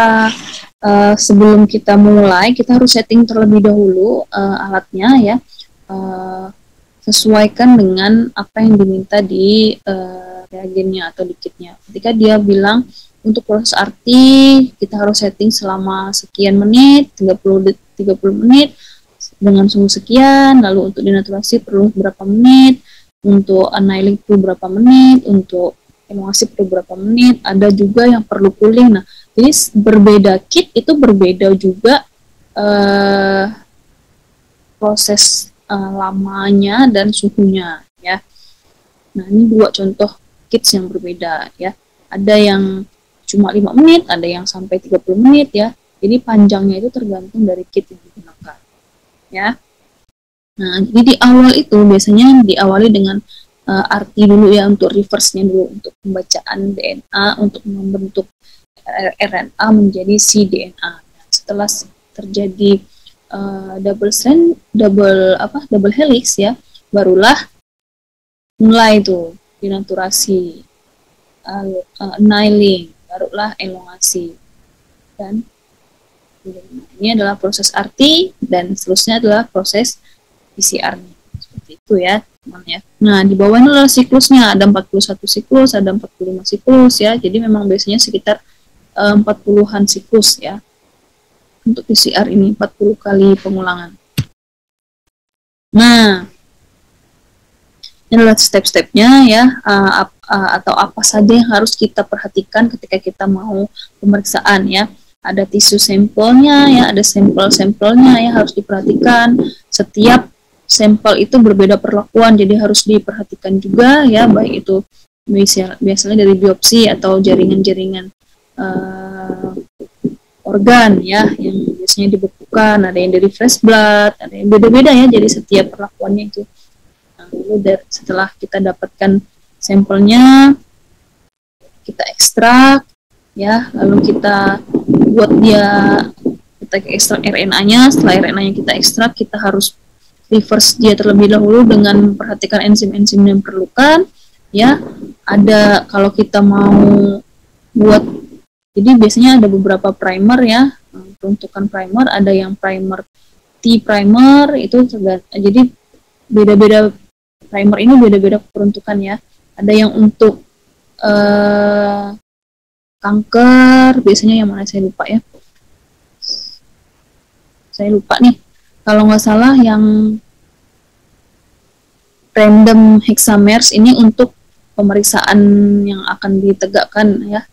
S1: sebelum kita mulai, kita harus setting terlebih dahulu alatnya ya, sesuaikan dengan apa yang diminta di reagennya atau di kitnya. Ketika dia bilang untuk proses RT kita harus setting selama sekian menit, 30 menit dengan suhu sekian, lalu untuk denaturasi perlu berapa menit, untuk annealing perlu berapa menit, untuk emulsi perlu berapa menit, ada juga yang perlu cooling. Nah, jadi berbeda kit itu berbeda juga proses lamanya dan suhunya ya. Nah, ini dua contoh kits yang berbeda ya. Ada yang cuma 5 menit, ada yang sampai 30 menit ya. Jadi panjangnya itu tergantung dari kit yang digunakan ya. Nah, jadi di awal itu biasanya diawali dengan arti dulu ya, untuk reverse-nya dulu, untuk pembacaan DNA untuk membentuk RNA menjadi cDNA. Nah, setelah terjadi double helix ya, barulah mulai itu denaturasi, annealing, barulah elongasi. Dan ini adalah proses RT dan seterusnya adalah proses PCR-nya. Seperti itu ya, teman ya. Nah, di bawah ini adalah siklusnya, ada 41 siklus, ada 45 siklus ya. Jadi memang biasanya sekitar 40-an siklus ya. Untuk PCR ini 40 kali pengulangan. Nah, ini adalah step-stepnya ya, atau apa saja yang harus kita perhatikan ketika kita mau pemeriksaan ya. Ada tisu sampelnya ya, ada sampel-sampelnya ya, harus diperhatikan. Setiap sampel itu berbeda perlakuan, jadi harus diperhatikan juga ya, baik itu biasanya dari biopsi atau jaringan-jaringan organ ya, yang biasanya dibekukan, ada yang dari fresh blood, ada yang beda-beda ya, jadi setiap perlakuannya itu. Nah, lalu setelah kita dapatkan sampelnya, kita ekstrak ya, lalu kita buat kita ekstrak RNA-nya. Setelah RNA-nya kita ekstrak, kita harus reverse dia terlebih dahulu dengan memperhatikan enzim-enzim yang diperlukan ya. Ada, kalau kita mau buat, jadi biasanya ada beberapa primer ya, peruntukan primer, ada yang primer T primer itu jadi beda-beda primer ini, beda-beda peruntukan ya. Ada yang untuk kanker, biasanya yang mana saya lupa ya. Saya lupa nih. Kalau nggak salah yang random hexamers ini untuk pemeriksaan yang akan ditegakkan ya,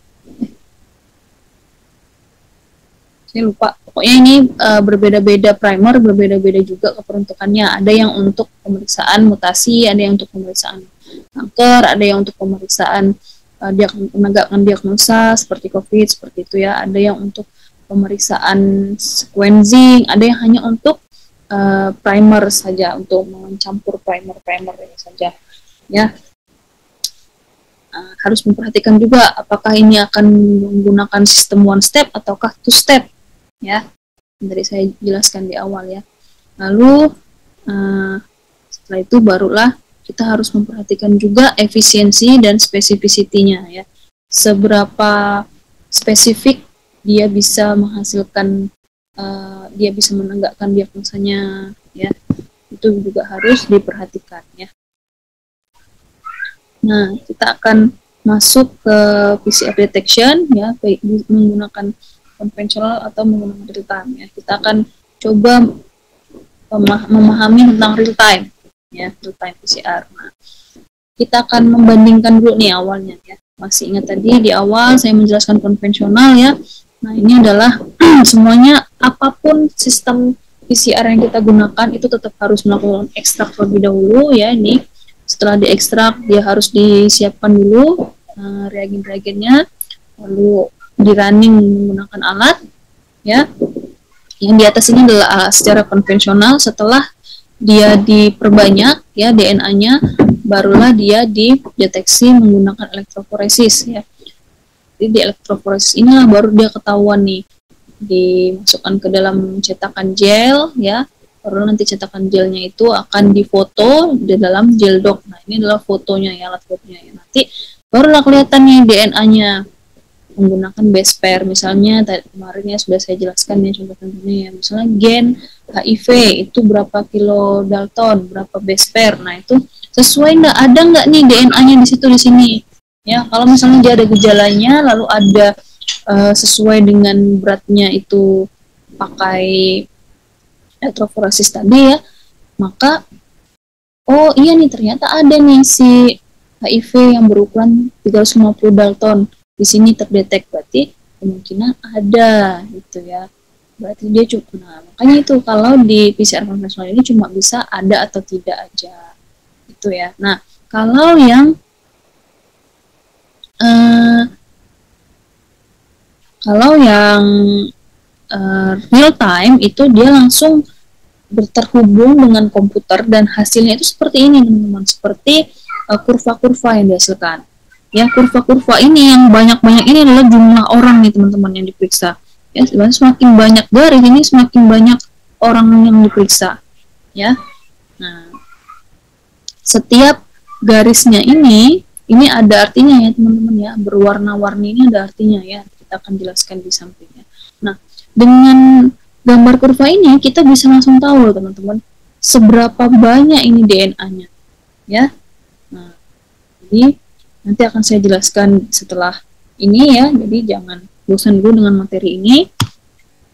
S1: saya lupa. Pokoknya ini berbeda-beda primer, berbeda-beda juga keperuntukannya. Ada yang untuk pemeriksaan mutasi, ada yang untuk pemeriksaan kanker, ada yang untuk pemeriksaan menegakkan diagnosa seperti COVID, seperti itu ya. Ada yang untuk pemeriksaan sequencing, ada yang hanya untuk primer saja, untuk mencampur primer ini saja ya. Harus memperhatikan juga apakah ini akan menggunakan sistem one step ataukah two step ya, dari saya jelaskan di awal ya. Lalu setelah itu barulah kita harus memperhatikan juga efisiensi dan spesifisitinya ya, seberapa spesifik dia bisa menghasilkan, dia bisa menegakkan diagnosanya ya, itu juga harus diperhatikan ya. Nah, kita akan masuk ke PCR detection ya, baik menggunakan konvensional atau menggunakan real time ya. Kita akan coba memahami tentang real time ya, real time PCR. Nah, kita akan membandingkan dulu nih awalnya ya. Masih ingat tadi di awal saya menjelaskan konvensional ya. Nah, ini adalah semuanya, apapun sistem PCR yang kita gunakan itu tetap harus melakukan ekstrak terlebih dahulu ya. Ini setelah diekstrak dia harus disiapkan dulu reagen-reagennya, lalu di running menggunakan alat ya. Yang di atas ini adalah secara konvensional. Setelah dia diperbanyak ya DNA-nya, barulah dia dideteksi menggunakan elektroforesis ya. Jadi di elektroforesis inilah baru dia ketahuan nih, dimasukkan ke dalam cetakan gel ya. Baru nanti cetakan gelnya itu akan difoto di dalam gel doc. Nah, ini adalah fotonya ya, alat fotonya ya. Nanti barulah kelihatan nih DNA-nya menggunakan base pair. Misalnya kemarin ya sudah saya jelaskan ya contoh-contohnya ya. Misalnya gen HIV itu berapa kilo Dalton, berapa base pair. Nah, itu sesuai nggak, ada nggak nih DNA-nya di situ di sini. Ya, kalau misalnya dia ada gejalanya, lalu ada sesuai dengan beratnya itu pakai elektroforesis tadi ya, maka oh iya nih ternyata ada nih si HIV yang berukuran 350 Dalton di sini terdetek, berarti kemungkinan ada gitu ya, berarti dia cukup. Nah, makanya itu kalau di PCR konvensional ini cuma bisa ada atau tidak aja itu ya. Nah, kalau yang real time itu dia langsung terhubung dengan komputer dan hasilnya itu seperti ini teman-teman, seperti kurva-kurva yang dihasilkan ya. Kurva-kurva ini yang banyak-banyak ini adalah jumlah orang nih teman-teman yang diperiksa ya. Sebenarnya semakin banyak garis ini semakin banyak orang yang diperiksa ya. Nah, setiap garisnya ini ada artinya ya teman-teman ya, berwarna-warni ini ada artinya ya, kita akan jelaskan di sampingnya. Nah, dengan gambar kurva ini kita bisa langsung tahu teman-teman seberapa banyak ini DNA-nya ya. Nah, jadi nanti akan saya jelaskan setelah ini ya, jadi jangan bosan dulu dengan materi ini.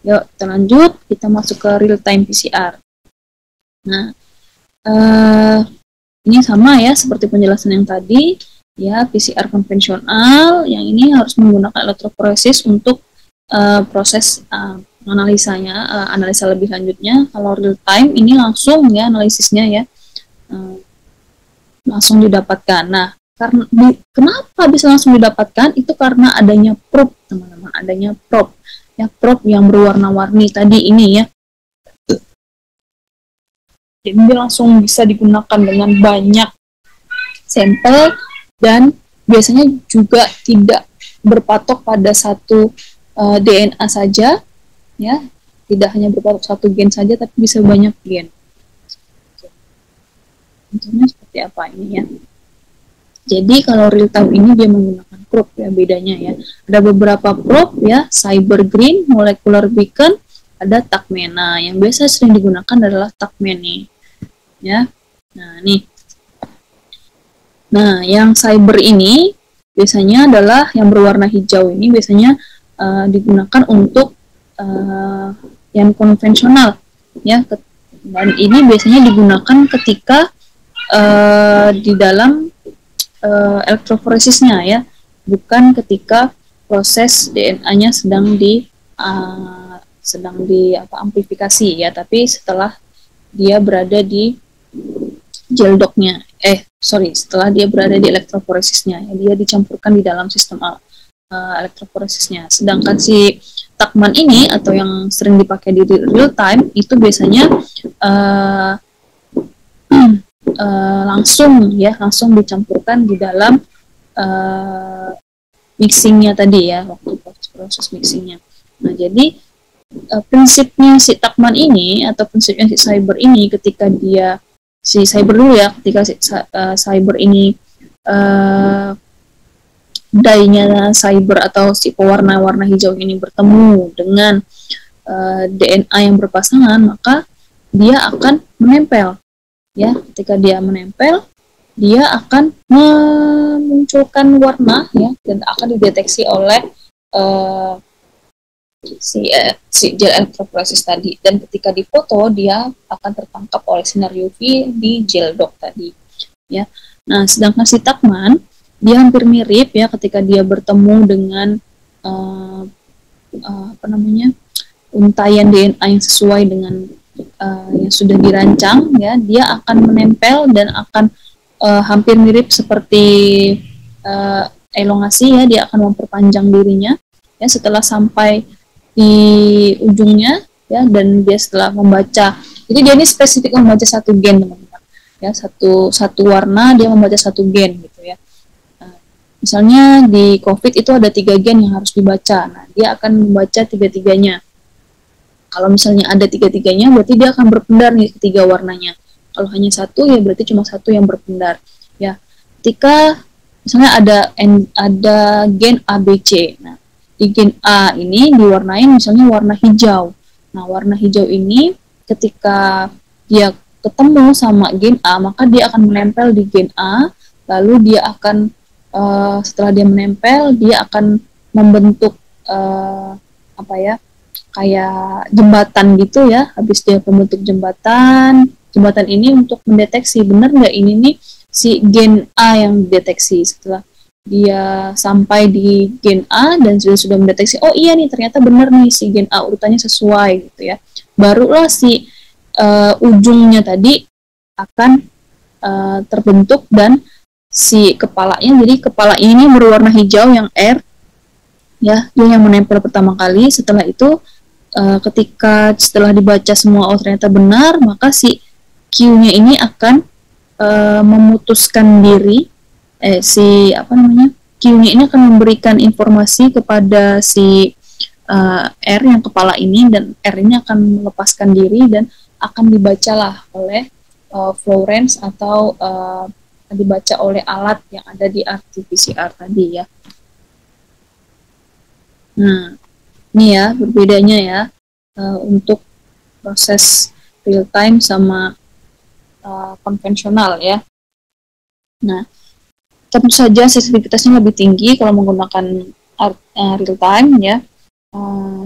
S1: Yuk kita lanjut, kita masuk ke real time PCR. Nah, ini sama ya seperti penjelasan yang tadi ya. PCR konvensional yang ini harus menggunakan elektroforesis untuk proses analisanya, analisa lebih lanjutnya. Kalau real time ini langsung ya analisisnya ya, langsung didapatkan. Nah, karena kenapa bisa langsung didapatkan? Itu karena adanya probe teman-teman, adanya probe ya, probe yang berwarna-warni tadi ini ya. Jadi dia langsung bisa digunakan dengan banyak sampel dan biasanya juga tidak berpatok pada satu DNA saja ya, tidak hanya berpatok satu gen saja tapi bisa banyak gen. Contohnya seperti apa ini ya. Jadi kalau real time ini dia menggunakan probe ya, bedanya ya. Ada beberapa probe ya, Cyber Green, Molecular Beacon, ada TaqMan. Nah, yang biasa sering digunakan adalah TaqMan nih. Ya. Nah, nih. Nah, yang Cyber ini biasanya adalah yang berwarna hijau ini biasanya digunakan untuk yang konvensional ya, dan ini biasanya digunakan ketika di dalam elektroforesisnya ya, bukan ketika proses DNA-nya sedang sedang di amplifikasi ya, tapi setelah dia berada di gel docknya, setelah dia berada di elektroforesisnya, ya, dia dicampurkan di dalam sistem elektroforesisnya. Sedangkan si Takman ini atau yang sering dipakai di real time itu biasanya langsung dicampurkan di dalam mixingnya tadi ya, waktu proses mixingnya. Nah, jadi prinsipnya si Takman ini atau prinsipnya si Cyber ini, ketika dia si Cyber dulu ya, ketika si Cyber ini dye-nya Cyber atau si pewarna-warna hijau ini bertemu dengan DNA yang berpasangan, maka dia akan menempel ya. Ketika dia menempel, dia akan memunculkan warna ya, dan akan dideteksi oleh si gel elektroforesis tadi, dan ketika difoto dia akan tertangkap oleh sinar UV di gel dock tadi ya. Nah, sedangkan si Takman dia hampir mirip ya, ketika dia bertemu dengan untaian DNA yang sesuai dengan yang sudah dirancang ya, dia akan menempel dan akan hampir mirip seperti elongasi ya, dia akan memperpanjang dirinya ya setelah sampai di ujungnya ya, dan dia setelah membaca, jadi dia ini spesifik membaca satu gen teman-teman ya, satu warna dia membaca satu gen gitu ya. Misalnya di COVID itu ada 3 gen yang harus dibaca, nah dia akan membaca 3-3-nya. Kalau misalnya ada 3-3-nya, berarti dia akan berpendar nih ketiga warnanya. Kalau hanya satu ya berarti cuma satu yang berpendar ya. Ketika misalnya ada gen ABC, nah di gen A ini diwarnain misalnya warna hijau. Nah, warna hijau ini ketika dia ketemu sama gen A, maka dia akan menempel di gen A, lalu dia akan setelah dia menempel, dia akan membentuk kayak jembatan gitu ya. Habis dia membentuk jembatan ini untuk mendeteksi benar nggak ini nih si gen A yang dideteksi. Setelah dia sampai di gen A dan sudah mendeteksi, oh iya nih ternyata benar nih si gen A urutannya sesuai gitu ya, barulah si ujungnya tadi akan terbentuk dan si kepalanya, jadi kepala ini berwarna hijau yang R ya, dia yang menempel pertama kali. Setelah itu ketika setelah dibaca semua oh ternyata benar, maka si Q-nya ini akan memutuskan diri Q-nya ini akan memberikan informasi kepada si R yang kepala ini, dan R ini akan melepaskan diri dan akan dibacalah oleh Florence atau dibaca oleh alat yang ada di RT-PCR tadi ya. Nah, ini ya berbedanya ya untuk proses real time sama konvensional ya. Nah, tentu saja sensitivitasnya lebih tinggi kalau menggunakan real time ya,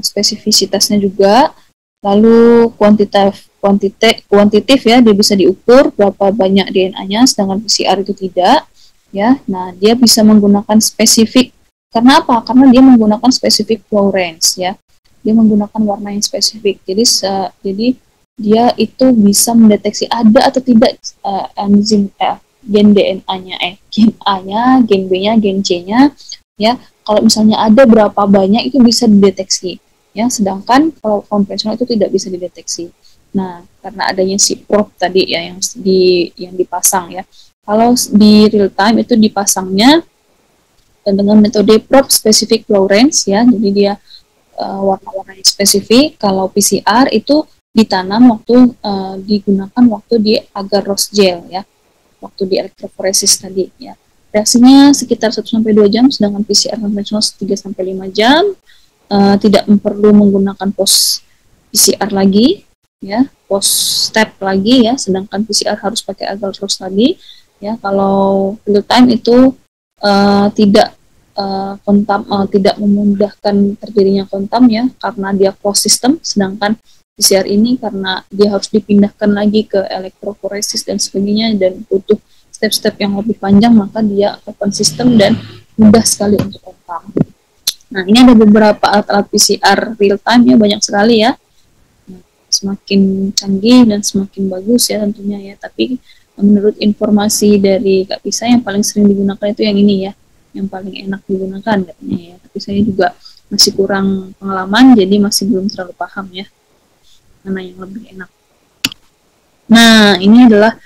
S1: spesifisitasnya juga, lalu kuantitatif ya, dia bisa diukur berapa banyak DNA-nya, sedangkan PCR itu tidak ya. Nah, dia bisa menggunakan spesifik. Karena apa? Karena dia menggunakan spesifik Florence ya, dia menggunakan warna yang spesifik. Jadi dia itu bisa mendeteksi ada atau tidak enzim gen DNA-nya, gen A-nya, gen B-nya, gen C-nya ya. Kalau misalnya ada berapa banyak itu bisa dideteksi ya, sedangkan kalau konvensional itu tidak bisa dideteksi. Nah, karena adanya si probe tadi ya yang dipasang ya. Kalau di real time itu dipasangnya dengan metode probe specific Florence ya, jadi dia warna-warna yang spesifik. Kalau PCR itu ditanam digunakan waktu di agar rose gel ya, waktu di elektroforesis tadi ya. Reaksinya sekitar 1-2 jam, sedangkan PCR konvensional 3-5 jam. Tidak perlu menggunakan post PCR lagi ya, post step lagi ya, sedangkan PCR harus pakai agar rose lagi ya. Kalau real time itu tidak tidak memudahkan terjadinya kontam ya, karena dia closed system, sedangkan PCR ini karena dia harus dipindahkan lagi ke elektroforesis dan sebagainya dan butuh step-step yang lebih panjang, maka dia open system dan mudah sekali untuk kontam. Nah, ini ada beberapa alat-alat PCR real time ya, banyak sekali ya. Nah, semakin canggih dan semakin bagus ya tentunya ya. Tapi menurut informasi dari Kak Pisa yang paling sering digunakan itu yang ini ya, yang paling enak digunakan katanya ya. Tapi saya juga masih kurang pengalaman, jadi masih belum terlalu paham ya mana yang lebih enak. Nah, ini adalah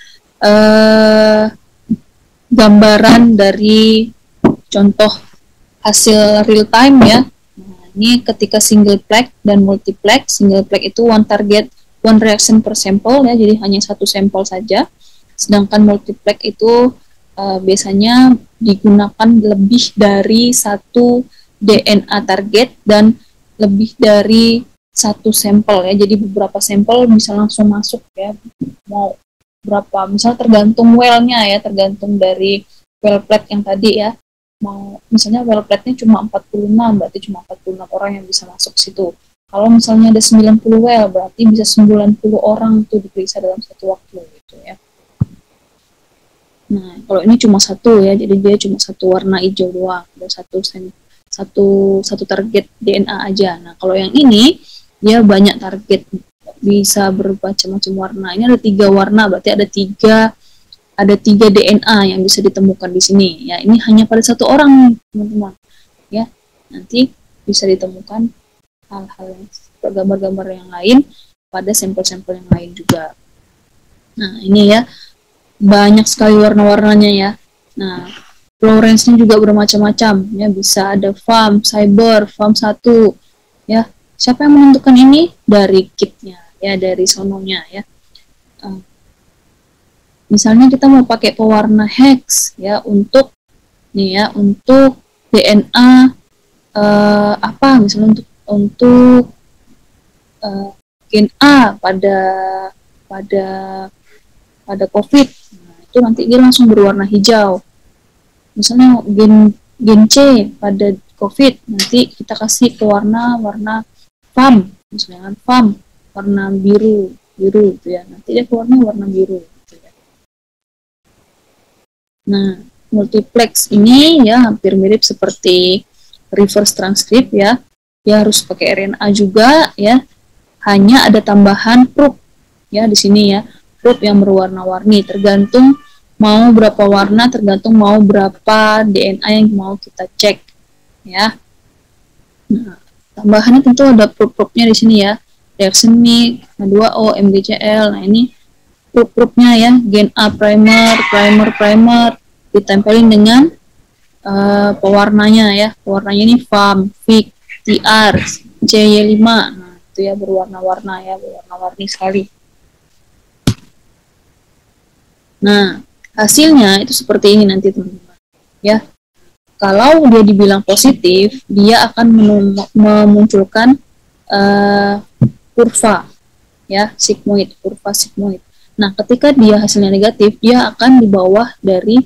S1: gambaran dari contoh hasil real time ya. Nah, ini ketika singleplex dan multiplex. Singleplex itu one target, one reaction per sampel ya, jadi hanya satu sampel saja. Sedangkan multiplex itu biasanya digunakan lebih dari satu DNA target dan lebih dari satu sampel ya. Jadi beberapa sampel bisa langsung masuk ya. Mau berapa? Misalnya tergantung well-nya ya, tergantung dari well plate yang tadi ya. Mau misalnya well plate-nya cuma 46, berarti cuma 46 orang yang bisa masuk situ. Kalau misalnya ada 90 well, berarti bisa 90 orang tuh diperiksa dalam satu waktu gitu ya. Nah, kalau ini cuma satu ya, jadi dia cuma satu warna hijau doang, ada satu target DNA aja. Nah, kalau yang ini dia banyak target, bisa bermacam-macam warna. Ini ada 3 warna, berarti ada tiga DNA yang bisa ditemukan di sini. Ya, ini hanya pada satu orang, teman-teman. Ya, nanti bisa ditemukan hal-hal yang gambar-gambar yang lain pada sampel-sampel yang lain juga. Nah, ini ya banyak sekali warna-warnanya ya. Nah, fluorescence-nya juga bermacam-macam ya, bisa ada FAM, Cyber, FAM 1 ya. Siapa yang menentukan ini? Dari kitnya ya, dari sononya ya. Misalnya kita mau pakai pewarna hex ya untuk untuk DNA apa misalnya untuk gen A pada pada COVID. Nah, itu nanti dia langsung berwarna hijau. Misalnya gen C pada COVID, nanti kita kasih ke warna FAM, misalnya FAM warna biru gitu ya. Nanti dia keluarnya warna biru gitu ya. Nah, multiplex ini ya hampir mirip seperti reverse transcript ya. Dia harus pakai RNA juga ya. Hanya ada tambahan proof ya di sini ya. Proof yang berwarna-warni, tergantung mau berapa warna, tergantung mau berapa DNA yang mau kita cek ya. Nah, tambahannya tentu ada proof-proofnya di sini ya. Reaction MIG, H2O, MgCl. Nah, ini proof-proofnya ya. Gen A primer ditempelin dengan pewarnanya ya. Pewarnanya ini FAM, FIG, TR, CY5. Nah, itu ya berwarna-warna ya, berwarna-warni sekali. Nah, hasilnya itu seperti ini nanti teman-teman. Ya, kalau dia dibilang positif, dia akan memunculkan kurva, ya, sigmoid, kurva sigmoid. Nah, ketika dia hasilnya negatif, dia akan di bawah dari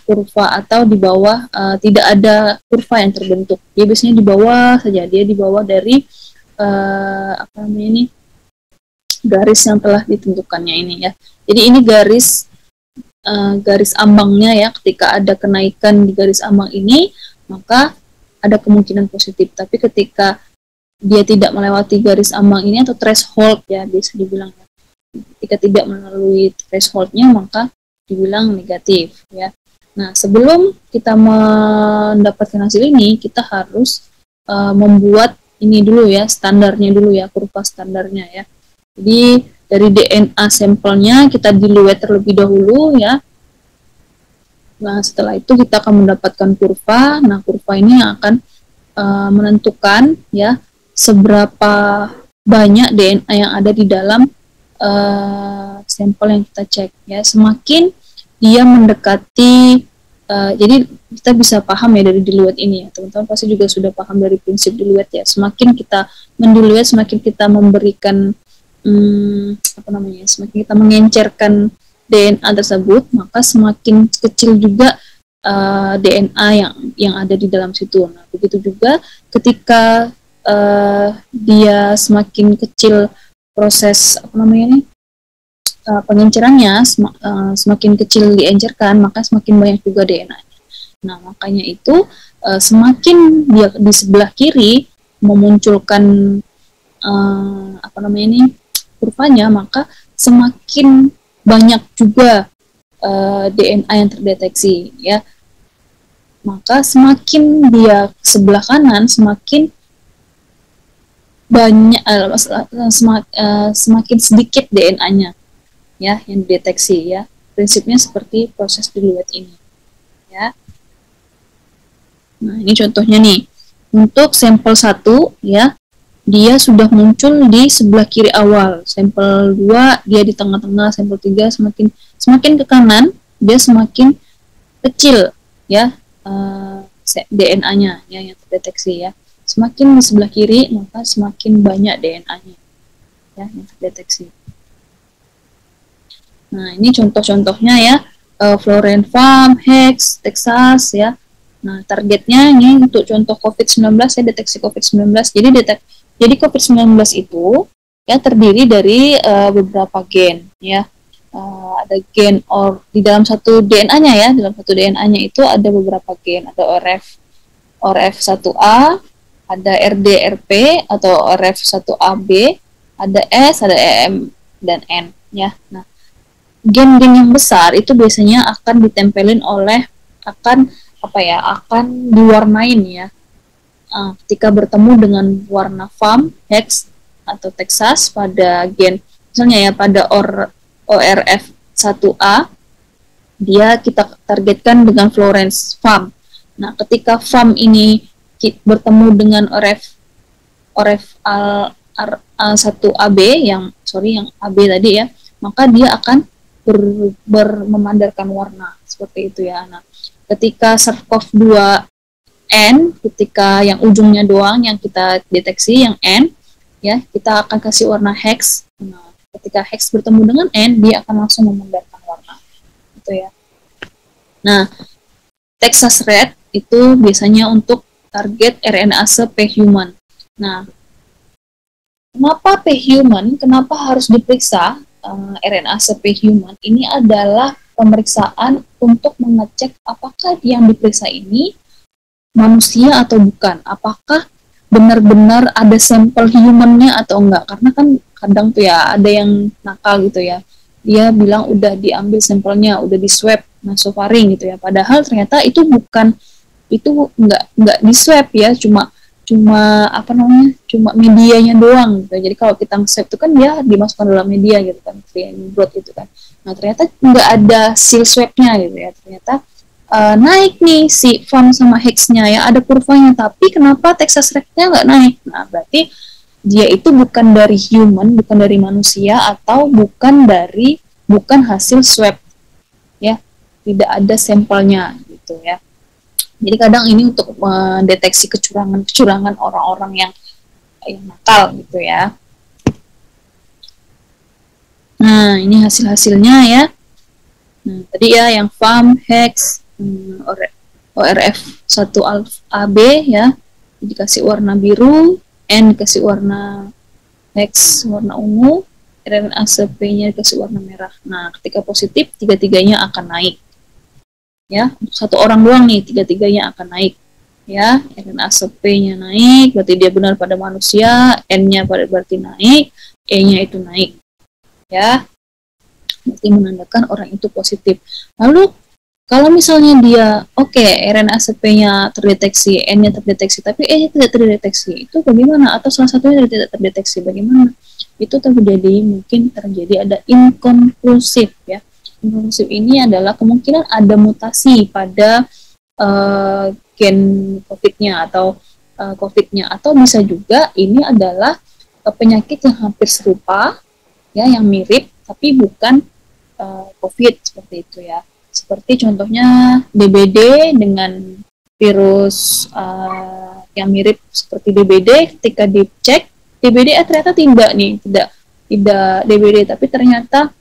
S1: kurva atau di bawah tidak ada kurva yang terbentuk. Dia biasanya di bawah saja, dia di bawah dari apa namanya ini, garis yang telah ditentukannya ini ya. Jadi ini garis ambangnya ya, ketika ada kenaikan di garis ambang ini maka ada kemungkinan positif, tapi ketika dia tidak melewati garis ambang ini atau threshold ya bisa dibilang ya, ketika tidak melalui thresholdnya maka dibilang negatif ya. Nah, sebelum kita mendapatkan hasil ini kita harus membuat ini dulu ya, standarnya dulu ya, kurva standarnya ya. Jadi dari DNA sampelnya kita diluat terlebih dahulu ya. Nah, setelah itu kita akan mendapatkan kurva. Nah, kurva ini akan menentukan ya seberapa banyak DNA yang ada di dalam sampel yang kita cek ya. Semakin dia mendekati jadi kita bisa paham ya dari diluat ini ya. Teman-teman pasti juga sudah paham dari prinsip diluat ya. Semakin kita mendiluat, semakin kita memberikan semakin kita mengencerkan DNA tersebut, maka semakin kecil juga DNA yang ada di dalam situ. Nah, begitu juga ketika dia semakin kecil proses pengencerannya, semakin kecil diencerkan, maka semakin banyak juga DNA-nya. Nah, makanya itu semakin dia di sebelah kiri memunculkan apa namanya ini kurvanya, maka semakin banyak juga DNA yang terdeteksi ya. Maka semakin dia sebelah kanan semakin banyak semakin sedikit DNA-nya ya yang dideteksi ya. Prinsipnya seperti proses di duet ini ya. Nah, ini contohnya nih. Untuk sampel 1 ya, dia sudah muncul di sebelah kiri awal. Sampel 2 dia di tengah-tengah, sampel 3 semakin ke kanan dia semakin kecil ya DNA-nya ya yang terdeteksi ya. Semakin di sebelah kiri maka semakin banyak DNA-nya ya yang terdeteksi. Nah, ini contoh-contohnya ya. Florence Farm, Hex, Texas ya. Nah, targetnya ini untuk contoh COVID-19 ya, deteksi COVID-19. Jadi COVID-19 itu ya terdiri dari beberapa gen ya. Ada gen di dalam satu DNA-nya ya, dalam satu DNA-nya itu ada beberapa gen, ada ORF1A, ada RDRP atau ORF1AB, ada S, ada EM dan N ya. Nah, gen-gen yang besar itu biasanya akan ditempelin akan diwarnain ya. Ketika bertemu dengan warna FAM, Hex atau Texas pada gen misalnya ya pada ORF1A dia kita targetkan dengan Florence FAM. Nah, ketika FAM ini bertemu dengan ORF1AB yang AB tadi ya, maka dia akan memandarkan warna seperti itu ya. Nah, ketika SARS-CoV-2 N, ketika yang ujungnya doang yang kita deteksi yang N ya, kita akan kasih warna hex. Nah, ketika hex bertemu dengan N, dia akan langsung memandarkan warna itu ya. Nah, Texas Red itu biasanya untuk target RNase P-human. Nah, kenapa P-human? Kenapa harus diperiksa RNase P-human? Ini adalah pemeriksaan untuk mengecek apakah yang diperiksa ini manusia atau bukan. Apakah benar-benar ada sampel humannya atau enggak. Karena kan kadang tuh ya ada yang nakal gitu ya. Dia bilang udah diambil sampelnya, udah di swab nasofaring gitu ya. Padahal ternyata itu enggak di swab ya, cuma medianya doang gitu. Jadi kalau kita nge-swab itu kan dia dimasukkan dalam media gitu kan, blood gitu kan. Nah, ternyata nggak ada seal swabnya gitu ya. Ternyata naik nih si FAM sama Hex-nya ya, ada kurvanya, tapi kenapa Texas Red-nya nggak naik? Nah, berarti dia itu bukan dari human, bukan dari manusia, atau bukan hasil swab ya, tidak ada sampelnya gitu ya. Jadi kadang ini untuk mendeteksi kecurangan orang-orang yang nakal gitu ya. Nah, ini hasil-hasilnya ya. Nah, tadi ya yang FAM, Hex, ORF1AB ya, dikasih warna biru, N dikasih warna Hex warna ungu, RNase P-nya dikasih warna merah. Nah, ketika positif, tiga-tiganya akan naik. Ya, satu orang doang nih, tiga-tiganya akan naik. Ya, RNase P-nya naik, berarti dia benar pada manusia, N-nya berarti naik, E-nya itu naik. Ya, berarti menandakan orang itu positif. Lalu kalau misalnya dia RNase P-nya terdeteksi, N-nya terdeteksi, tapi E-nya tidak terdeteksi, itu bagaimana? Atau salah satunya tidak terdeteksi, bagaimana? Itu mungkin terjadi ada inkonklusif ya. Inkonklusif ini adalah kemungkinan ada mutasi pada gen COVID-nya atau COVID-nya, atau bisa juga ini adalah penyakit yang hampir serupa ya, yang mirip tapi bukan COVID seperti itu ya. Seperti contohnya DBD dengan virus yang mirip seperti DBD, ketika dicek DBD ternyata tidak DBD, tapi ternyata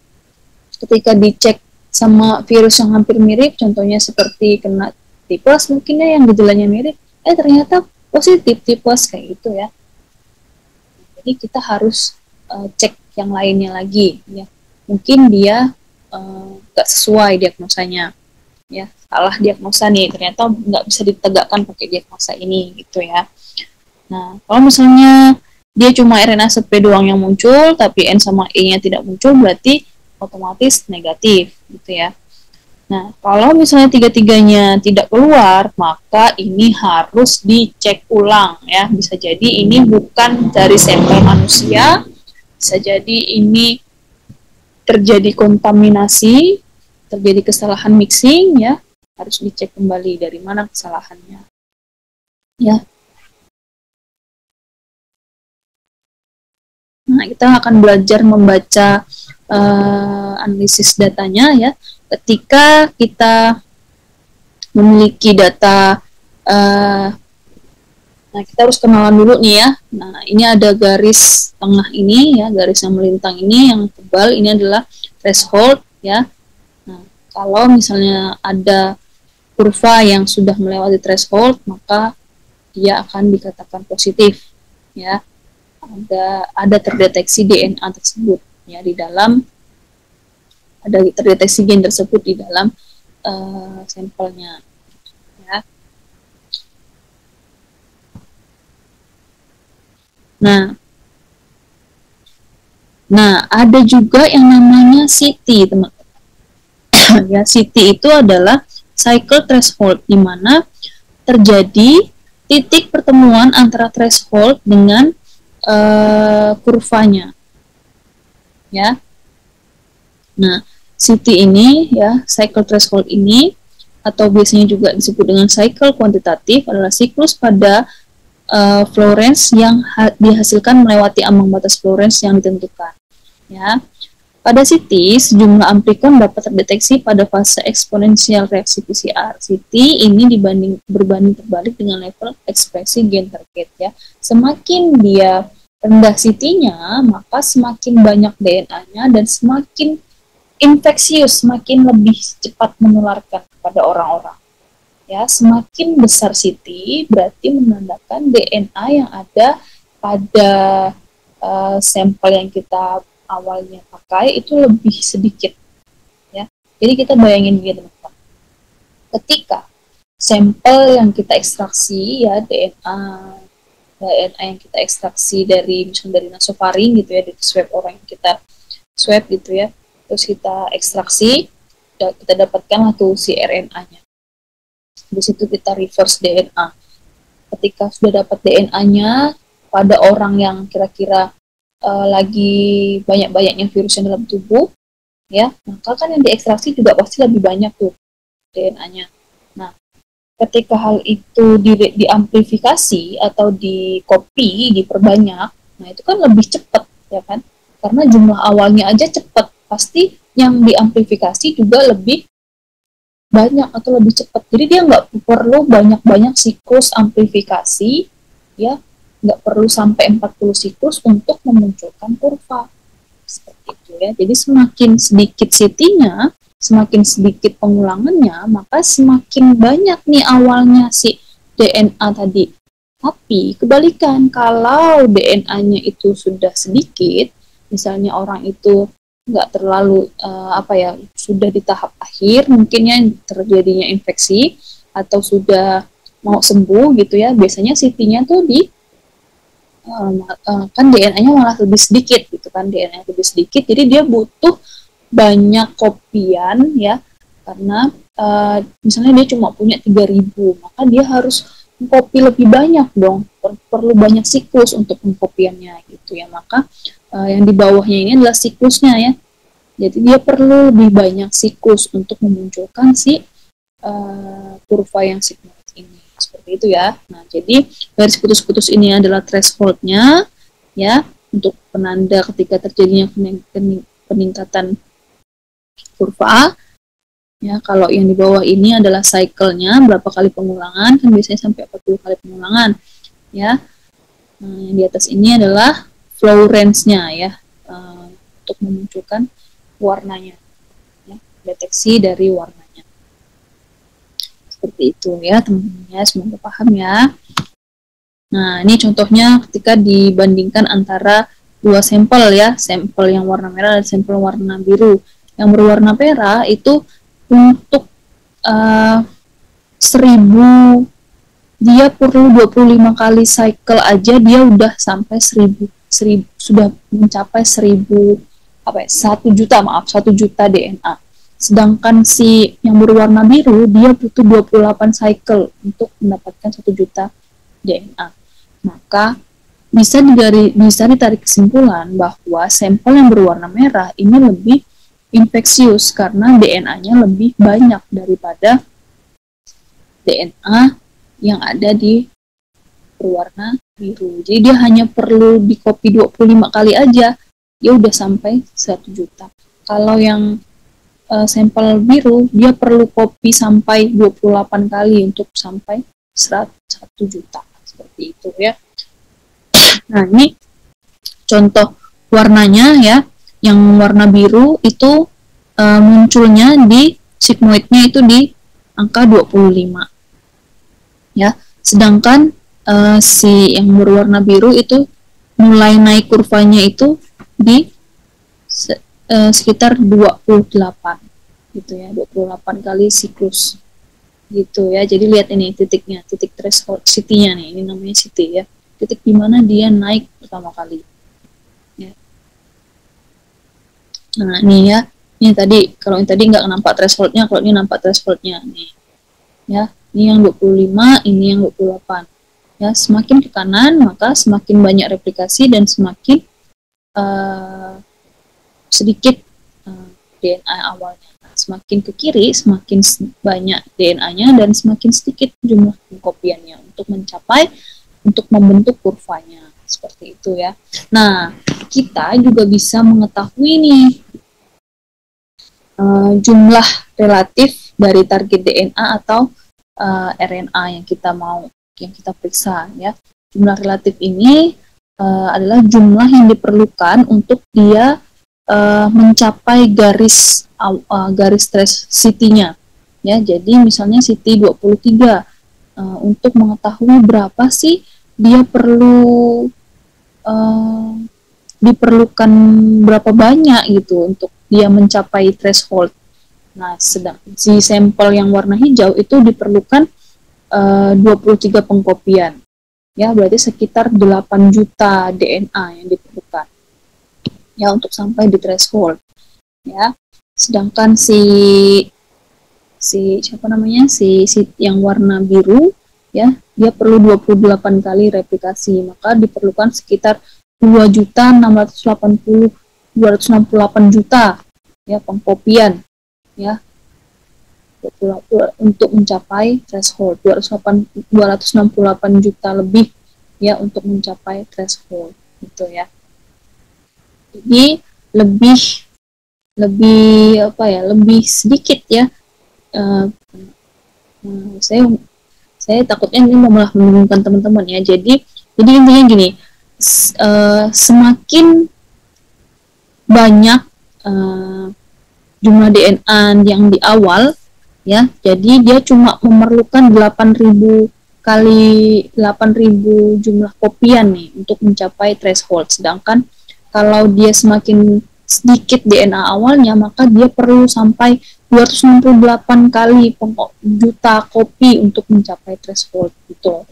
S1: ketika dicek sama virus yang hampir mirip, contohnya seperti kena tipes mungkin ya, yang gejalanya mirip, ternyata positif tipes kayak gitu ya. Jadi kita harus cek yang lainnya lagi ya. Mungkin dia nggak sesuai diagnosanya. ya salah diagnosa nih, ternyata nggak bisa ditegakkan pakai diagnosa ini gitu ya. Nah, kalau misalnya dia cuma RNA sp doang yang muncul, tapi N sama E-nya tidak muncul, berarti otomatis negatif, gitu ya. Nah, kalau misalnya tiga-tiganya tidak keluar, maka ini harus dicek ulang ya. Bisa jadi ini bukan dari sampel manusia, bisa jadi ini terjadi kontaminasi, terjadi kesalahan mixing ya. Harus dicek kembali dari mana kesalahannya. Ya. Nah, kita akan belajar membaca analisis datanya ya. Ketika kita memiliki data, nah kita harus kenalan dulu nih ya. Nah, ini ada garis tengah ini ya, garis yang melintang ini yang tebal, ini adalah threshold ya. Nah, kalau misalnya ada kurva yang sudah melewati threshold, maka dia akan dikatakan positif ya. Ada terdeteksi DNA tersebut ya di dalam, ada terdeteksi gen tersebut di dalam sampelnya ya. Nah ada juga yang namanya CT teman-teman ya. CT itu adalah cycle threshold, di mana terjadi titik pertemuan antara threshold dengan kurvanya ya. Nah, CT ini ya, cycle threshold ini, atau biasanya juga disebut dengan cycle kuantitatif, adalah siklus pada flow range yang dihasilkan melewati ambang batas flow range yang ditentukan ya. Pada CT, sejumlah amplikon dapat terdeteksi pada fase eksponensial reaksi PCR. CT ini berbanding terbalik dengan level ekspresi gen target ya. Semakin dia rendah CT-nya, maka semakin banyak DNA-nya dan semakin infeksius, semakin lebih cepat menularkan kepada orang-orang. Ya, semakin besar CT berarti menandakan DNA yang ada pada sampel yang kita awalnya pakai itu lebih sedikit. Ya, jadi kita bayangin gitu teman-teman. Ketika sampel yang kita ekstraksi ya, DNA yang kita ekstraksi dari misalnya dari nasofaring gitu ya, dari swab orang yang kita swab gitu ya, terus kita ekstraksi, kita dapatkan tuh si RNA-nya. Di situ kita reverse DNA. Ketika sudah dapat DNA-nya pada orang yang kira-kira lagi banyak-banyaknya virus yang dalam tubuh, ya, maka kan yang diekstraksi juga pasti lebih banyak tuh DNA-nya. Nah, ketika hal itu diamplifikasi atau di-copy, diperbanyak, nah itu kan lebih cepat, ya kan? Karena jumlah awalnya aja cepat, pasti yang diamplifikasi juga lebih banyak atau lebih cepat. Jadi dia nggak perlu banyak-banyak siklus amplifikasi, ya, nggak perlu sampai 40 siklus untuk memunculkan kurva. Seperti itu ya. Jadi semakin sedikit CT-nya, semakin sedikit pengulangannya, maka semakin banyak nih awalnya si DNA tadi. Tapi kebalikan, kalau DNA-nya itu sudah sedikit, misalnya orang itu nggak terlalu sudah di tahap akhir, mungkinnya terjadinya infeksi atau sudah mau sembuh gitu ya, biasanya CT-nya tuh kan DNA-nya malah lebih sedikit gitu kan, DNA lebih sedikit, jadi dia butuh banyak kopian ya, karena misalnya dia cuma punya 3000, maka dia harus mengkopi lebih banyak dong, perlu banyak siklus untuk pengkopiannya gitu ya. Maka yang di bawahnya ini adalah siklusnya ya, jadi dia perlu lebih banyak siklus untuk memunculkan si kurva yang sigmoid ini, seperti itu ya. Nah, jadi garis putus-putus ini adalah thresholdnya ya, untuk penanda ketika terjadinya peningkatan kurva ya. Kalau yang di bawah ini adalah cycle-nya, berapa kali pengulangan, kan biasanya sampai 40 kali pengulangan ya. Nah, yang di atas ini adalah flow range-nya ya, untuk memunculkan warnanya ya, deteksi dari warnanya. Seperti itu ya teman-teman ya, semoga paham ya. Nah, ini contohnya ketika dibandingkan antara dua sampel ya, sampel yang warna merah dan sampel warna biru. Yang berwarna merah itu untuk uh, 1000, dia perlu 25 kali cycle aja dia udah sampai 1000 sudah mencapai 1000 apa ya, 1 juta, maaf, 1 juta DNA. Sedangkan si yang berwarna biru dia butuh 28 cycle untuk mendapatkan 1 juta DNA. Maka bisa ditarik kesimpulan bahwa sampel yang berwarna merah ini lebih infeksius karena DNA-nya lebih banyak daripada DNA yang ada di berwarna biru. Jadi dia hanya perlu di copy 25 kali aja, dia udah sampai 1 juta. Kalau yang sampel biru, dia perlu copy sampai 28 kali untuk sampai 1 juta. Seperti itu ya. Nah, ini contoh warnanya ya. Yang warna biru itu munculnya di sigmoidnya itu di angka 25. Ya. Sedangkan si yang berwarna biru itu mulai naik kurvanya itu di sekitar 28 gitu ya, 28 kali siklus gitu ya. Jadi lihat ini titiknya, titik threshold CT-nya nih, ini namanya CT ya, titik di mana dia naik pertama kali ya. Nah ini ya, ini tadi, kalau ini tadi nggak nampak thresholdnya, kalau ini nampak thresholdnya nih ya, ini yang 25, ini yang 28 ya. Semakin ke kanan maka semakin banyak replikasi dan semakin sedikit DNA awalnya. Nah, semakin ke kiri semakin banyak DNA-nya dan semakin sedikit jumlah pengkopiannya untuk membentuk kurvanya seperti itu ya. Nah, kita juga bisa mengetahui nih jumlah relatif dari target DNA atau RNA yang kita periksa ya. Jumlah relatif ini adalah jumlah yang diperlukan untuk dia mencapai garis trace CT-nya ya. Jadi misalnya CT 23 untuk mengetahui berapa sih dia diperlukan berapa banyak gitu untuk dia mencapai threshold. Nah, sedang si sampel yang warna hijau itu diperlukan 23 pengkopian ya, berarti sekitar 8 juta DNA yang diperlukan ya untuk sampai di threshold ya. Sedangkan si yang warna biru ya, dia perlu 28 kali replikasi, maka diperlukan sekitar 268 juta ya pengkopian ya untuk mencapai threshold. 268 juta lebih ya untuk mencapai threshold gitu ya. Jadi lebih sedikit ya. Saya takutnya ini malah membingungkan teman-teman ya. Jadi intinya gini, semakin banyak jumlah DNA yang di awal ya, jadi dia cuma memerlukan 8.000 kali 8.000 jumlah kopian nih untuk mencapai threshold. Sedangkan kalau dia semakin sedikit DNA awalnya, maka dia perlu sampai 268 kali juta kopi untuk mencapai threshold gitu.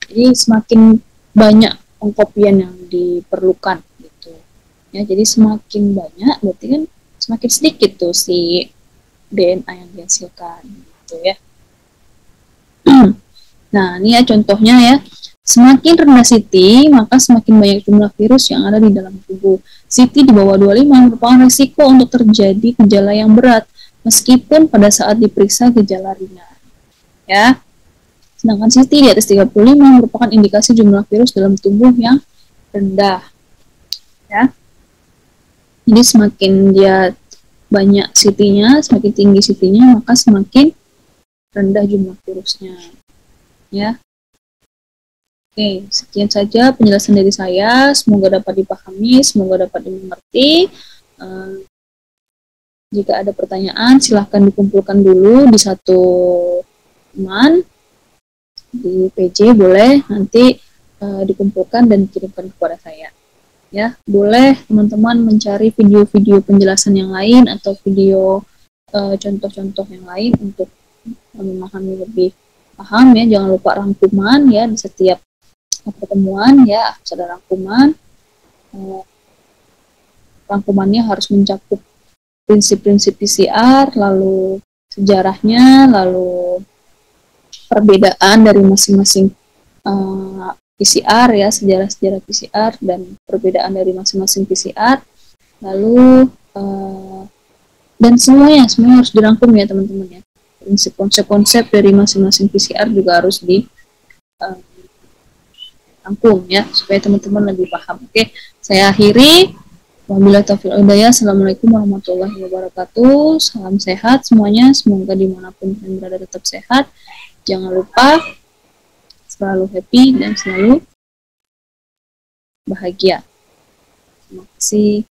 S1: Jadi semakin banyak pengkopian yang diperlukan gitu ya. Jadi semakin banyak berarti kan semakin sedikit tuh si DNA yang dihasilkan gitu ya. Nah, ini ya contohnya ya. Semakin rendah CT, maka semakin banyak jumlah virus yang ada di dalam tubuh. CT di bawah 25 merupakan risiko untuk terjadi gejala yang berat, meskipun pada saat diperiksa gejala ringan. Ya. Sedangkan CT di atas 35 merupakan indikasi jumlah virus dalam tubuh yang rendah. Ya. Jadi semakin dia banyak CT-nya, semakin tinggi CT-nya, maka semakin rendah jumlah virusnya. Ya. Oke, sekian saja penjelasan dari saya. Semoga dapat dipahami, semoga dapat dimengerti. Jika ada pertanyaan, silahkan dikumpulkan dulu di satu teman. Di PJ boleh, nanti dikumpulkan dan dikirimkan kepada saya. Ya, boleh teman-teman mencari video-video penjelasan yang lain atau video contoh-contoh yang lain untuk memahami lebih paham ya. Jangan lupa rangkuman ya di setiap pertemuan ya, harus ada rangkuman. Rangkumannya harus mencakup prinsip-prinsip PCR, lalu sejarahnya, lalu perbedaan dari masing-masing PCR ya, sejarah-sejarah PCR dan perbedaan dari masing-masing PCR, lalu dan semuanya harus dirangkum ya teman-teman ya. Prinsip konsep-konsep dari masing-masing PCR juga harus dirangkum ya, supaya teman-teman lebih paham. Oke, saya akhiri. Wabillahi taufiq wal hidayah. Assalamualaikum warahmatullahi wabarakatuh. Salam sehat semuanya. Semoga dimanapun kalian berada tetap sehat. Jangan lupa selalu happy dan selalu bahagia. Terima kasih.